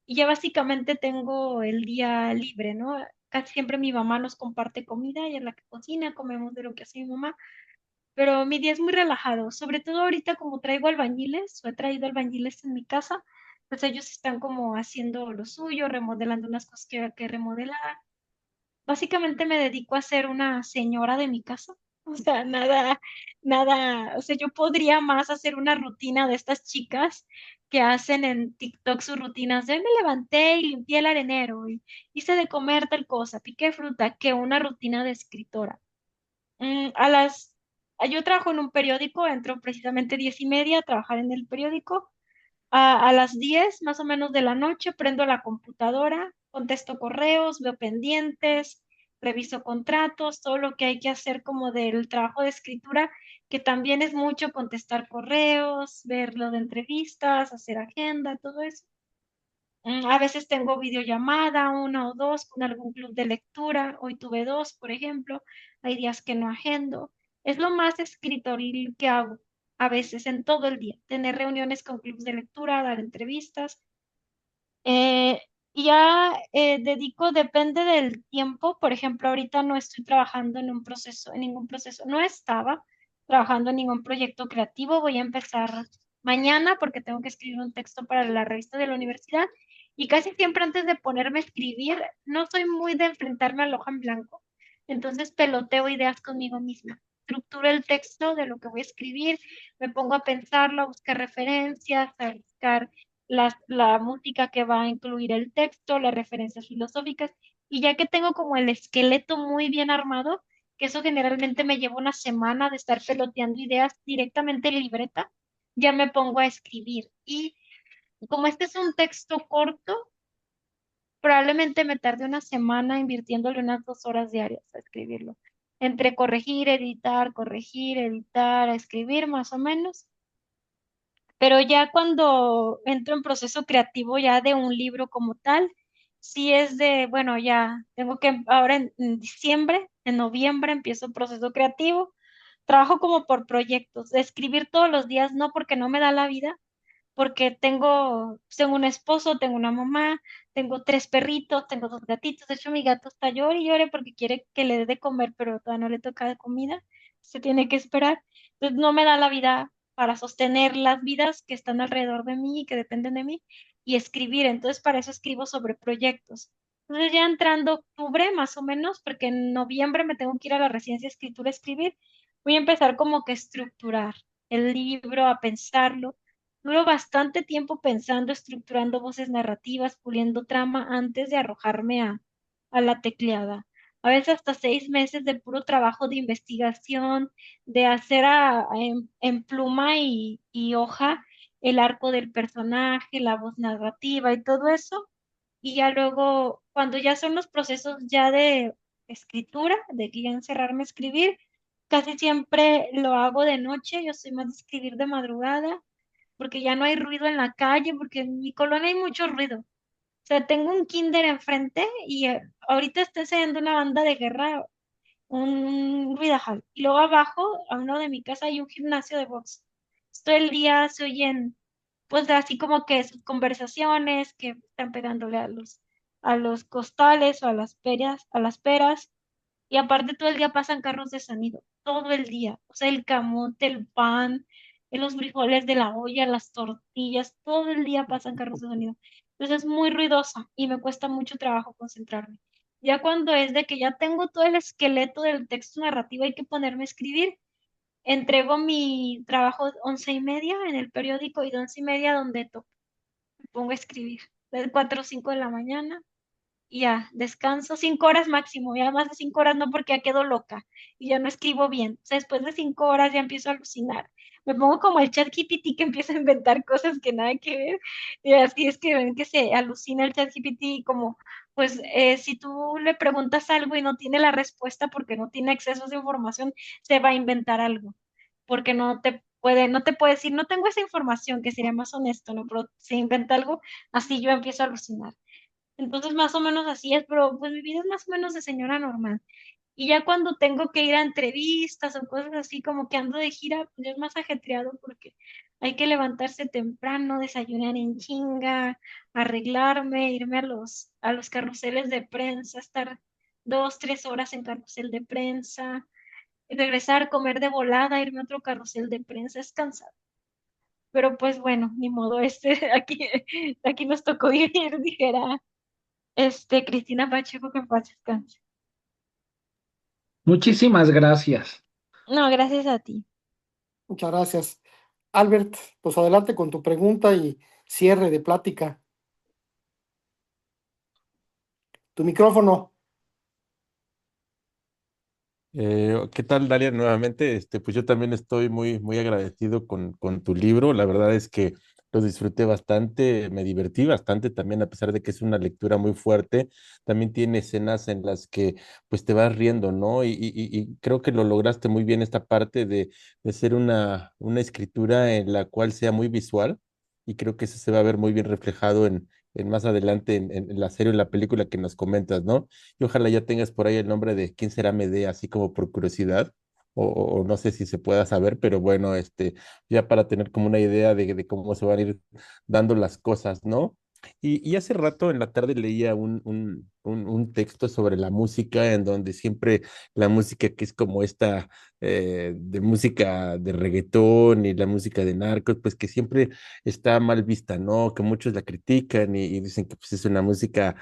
y ya básicamente tengo el día libre, ¿no? Casi siempre mi mamá nos comparte comida, ella es la que cocina, comemos de lo que hace mi mamá, pero mi día es muy relajado, sobre todo ahorita como traigo albañiles, o he traído albañiles en mi casa, pues ellos están como haciendo lo suyo, remodelando unas cosas que hay que remodelar. Básicamente me dedico a ser una señora de mi casa. O sea, nada, o sea, yo podría más hacer una rutina de estas chicas que hacen en TikTok sus rutinas de me levanté y limpié el arenero y hice de comer tal cosa, piqué fruta, que una rutina de escritora. Mm, a las, yo trabajo en un periódico, entro precisamente 10:30 a trabajar en el periódico. A las 10 más o menos de la noche prendo la computadora, contesto correos, veo pendientes, reviso contratos, todo lo que hay que hacer como del trabajo de escritura, que también es mucho contestar correos, ver lo de entrevistas, hacer agenda, todo eso. A veces tengo videollamada, una o dos, con algún club de lectura. Hoy tuve dos, por ejemplo. Hay días que no agendo. Es lo más escritoril que hago a veces en todo el día. Tener reuniones con clubes de lectura, dar entrevistas. Eh, y ya dedico, depende del tiempo. Por ejemplo, ahorita no estoy trabajando en un proceso, en ningún proceso. No estaba trabajando en ningún proyecto creativo. Voy a empezar mañana porque tengo que escribir un texto para la revista de la universidad. Y casi siempre antes de ponerme a escribir, no soy muy de enfrentarme al hoja en blanco. Entonces peloteo ideas conmigo misma. Estructuro el texto de lo que voy a escribir, me pongo a pensarlo, a buscar referencias, a buscar la música que va a incluir el texto, las referencias filosóficas, y ya que tengo como el esqueleto muy bien armado, que eso generalmente me lleva una semana de estar peloteando ideas directamente en libreta, ya me pongo a escribir. Y como este es un texto corto, probablemente me tarde una semana invirtiéndole unas 2 horas diarias a escribirlo. Entre corregir, editar, a escribir más o menos. Pero ya cuando entro en proceso creativo ya de un libro como tal, sí es de, bueno, ya tengo que, ahora en diciembre, en noviembre empiezo el proceso creativo. Trabajo como por proyectos, de escribir todos los días, no porque no me da la vida, porque tengo un esposo, tengo una mamá, tengo tres perritos, tengo dos gatitos. De hecho, mi gato está llore y llore porque quiere que le dé de comer, pero todavía no le toca de comida. Se tiene que esperar. Entonces, no me da la vida para sostener las vidas que están alrededor de mí y que dependen de mí y escribir. Entonces, para eso escribo sobre proyectos. Entonces, ya entrando octubre, más o menos, porque en noviembre me tengo que ir a la residencia de escritura a escribir, voy a empezar como que a estructurar el libro, a pensarlo. Duro bastante tiempo pensando, estructurando voces narrativas, puliendo trama antes de arrojarme a la tecleada. A veces hasta 6 meses de puro trabajo de investigación, de hacer en pluma y hoja el arco del personaje, la voz narrativa y todo eso. Y ya luego, cuando ya son los procesos ya de escritura, de que ya encerrarme a escribir, casi siempre lo hago de noche. Yo soy más de escribir de madrugada porque ya no hay ruido en la calle, porque en mi colonia hay mucho ruido. O sea, tengo un kinder enfrente y ahorita está enseñando una banda de guerra, un ruidajal. Y luego abajo, a uno de mi casa, hay un gimnasio de box. Todo el día se oyen, pues así como que sus conversaciones, que están pegándole a los costales o a las peras. Y aparte todo el día pasan carros de sonido, todo el día. O sea, el camote, el pan, los frijoles de la olla, las tortillas, todo el día pasan carros de sonido. Entonces es muy ruidosa y me cuesta mucho trabajo concentrarme. Ya cuando es de que ya tengo todo el esqueleto del texto narrativo, hay que ponerme a escribir. Entrego mi trabajo 11:30 en el periódico y de 11:30 donde me pongo a escribir. De 4 o 5 de la mañana y ya, descanso 5 horas máximo, ya más de 5 horas no porque ya quedo loca y ya no escribo bien. O sea, después de 5 horas ya empiezo a alucinar. Me pongo como el chat GPT que empieza a inventar cosas que nada que ver. Y así es que ven que se alucina el chat GPT como, pues si tú le preguntas algo y no tiene la respuesta porque no tiene acceso a esa información, se va a inventar algo. Porque no te puede decir, no tengo esa información, que sería más honesto, ¿no? Pero se inventa algo, así yo empiezo a alucinar. Entonces, más o menos así es, pero pues mi vida es más o menos de señora normal. Y ya cuando tengo que ir a entrevistas o cosas así, como que ando de gira, pues ya es más ajetreado porque hay que levantarse temprano, desayunar en chinga, arreglarme, irme a los carruseles de prensa, estar 2, 3 horas en carrusel de prensa, y regresar, comer de volada, irme a otro carrusel de prensa, es cansado. Pero pues bueno, ni modo, aquí nos tocó vivir, dijera Cristina Pacheco, que en paz descanse. Muchísimas gracias. No, gracias a ti. Muchas gracias. Albert, pues adelante con tu pregunta y cierre de plática. Tu micrófono. ¿Qué tal, Dalia? Nuevamente, pues yo también estoy muy agradecido con tu libro. La verdad es que lo disfruté bastante, me divertí bastante también, a pesar de que es una lectura muy fuerte. También tiene escenas en las que pues te vas riendo, ¿no? Y creo que lo lograste muy bien esta parte de ser una escritura en la cual sea muy visual. Y creo que eso se va a ver muy bien reflejado en más adelante en la serie o en la película que nos comentas, ¿no? Y ojalá ya tengas por ahí el nombre de quién será Medea, así como por curiosidad, o no sé si se pueda saber, pero bueno, ya para tener como una idea de cómo se van a ir dando las cosas, ¿no? Y hace rato en la tarde leía un texto sobre la música, en donde siempre la música que es como esta de música de reggaetón y la música de narcos, pues que siempre está mal vista, ¿no? Que muchos la critican y dicen que pues es una música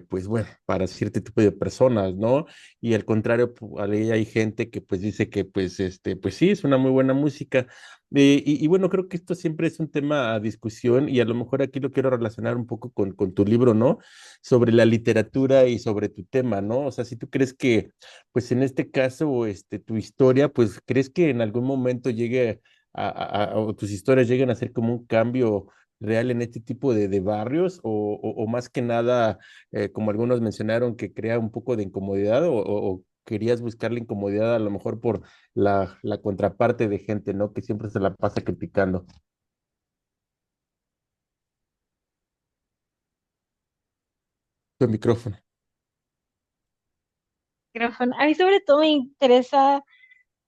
pues bueno, para cierto tipo de personas, ¿no? Y al contrario, ahí hay gente que pues dice que pues pues sí, es una muy buena música. Y bueno, creo que esto siempre es un tema a discusión y a lo mejor aquí lo quiero relacionar un poco con tu libro, ¿no? Sobre la literatura y sobre tu tema, ¿no? O sea, si tú crees que, pues en este caso, tu historia, pues crees que en algún momento llegue o tus historias lleguen a ser como un cambio real en este tipo de barrios o más que nada, como algunos mencionaron, que crea un poco de incomodidad o querías buscar la incomodidad a lo mejor por la contraparte de gente, ¿no? Que siempre se la pasa criticando. Tu micrófono. Micrófono. A mí sobre todo me interesa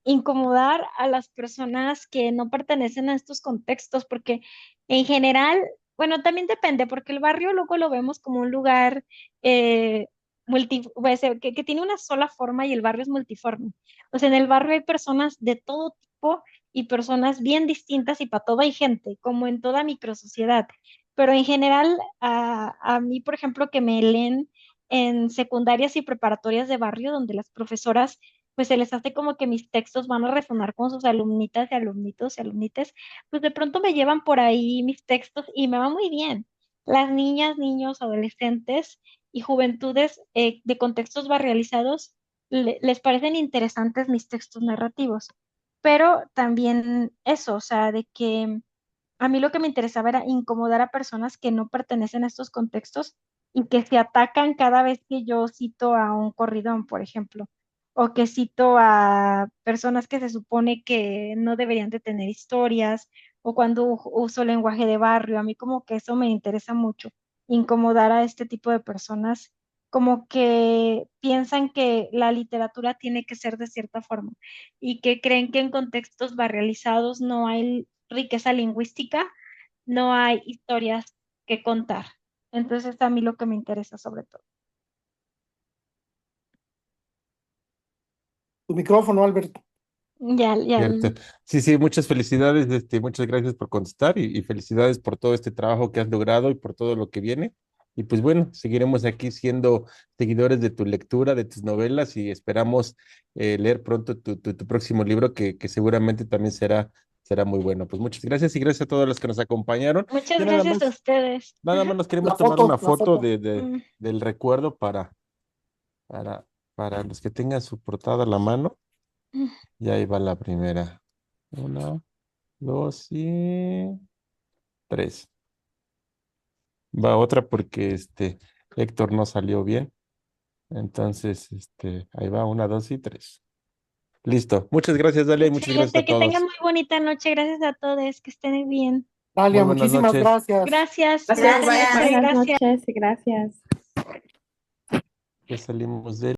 incomodar a las personas que no pertenecen a estos contextos, porque en general, bueno, también depende, porque el barrio luego lo vemos como un lugar puede ser, que tiene una sola forma y el barrio es multiforme. O sea, en el barrio hay personas de todo tipo y personas bien distintas y para todo hay gente, como en toda microsociedad. Pero en general, a mí, por ejemplo, que me leen en secundarias y preparatorias de barrio, donde las profesoras pues se les hace como que mis textos van a resonar con sus alumnitas y alumnitos y alumnites, pues de pronto me llevan por ahí mis textos y me va muy bien. Las niñas, niños, adolescentes y juventudes de contextos barrializados les parecen interesantes mis textos narrativos, pero también eso, o sea, de que a mí lo que me interesaba era incomodar a personas que no pertenecen a estos contextos y que se atacan cada vez que yo cito a un corridón, por ejemplo, o que cito a personas que se supone que no deberían de tener historias, o cuando uso lenguaje de barrio. A mí como que eso me interesa mucho, incomodar a este tipo de personas, como que piensan que la literatura tiene que ser de cierta forma y que creen que en contextos barrializados no hay riqueza lingüística, no hay historias que contar. Entonces, a mí lo que me interesa sobre todo. Tu micrófono, Albert. Ya, ya. Cierto. Sí, sí, muchas felicidades, muchas gracias por contestar y felicidades por todo este trabajo que has logrado y por todo lo que viene. Y pues bueno, seguiremos aquí siendo seguidores de tu lectura, de tus novelas y esperamos leer pronto tu próximo libro que seguramente también será muy bueno. Pues muchas gracias y gracias a todos los que nos acompañaron. Muchas Ya gracias a ustedes. nada más nos queremos La tomar foto, una la foto foto. del recuerdo para, para los que tengan su portada a la mano. Y ahí va la primera. Una, dos y tres. Va otra porque Héctor no salió bien. Entonces, ahí va una, dos y tres. Listo. Muchas gracias, Dalia, y muchas gracias a Excelente, que tengan todos. muy bonita noche. Gracias a todos, que estén bien. Muy Dalia, buenas muchísimas noches. gracias. Gracias, Gracias, buenas bye. noches, Gracias. Buenas gracias. noches y gracias. Ya salimos de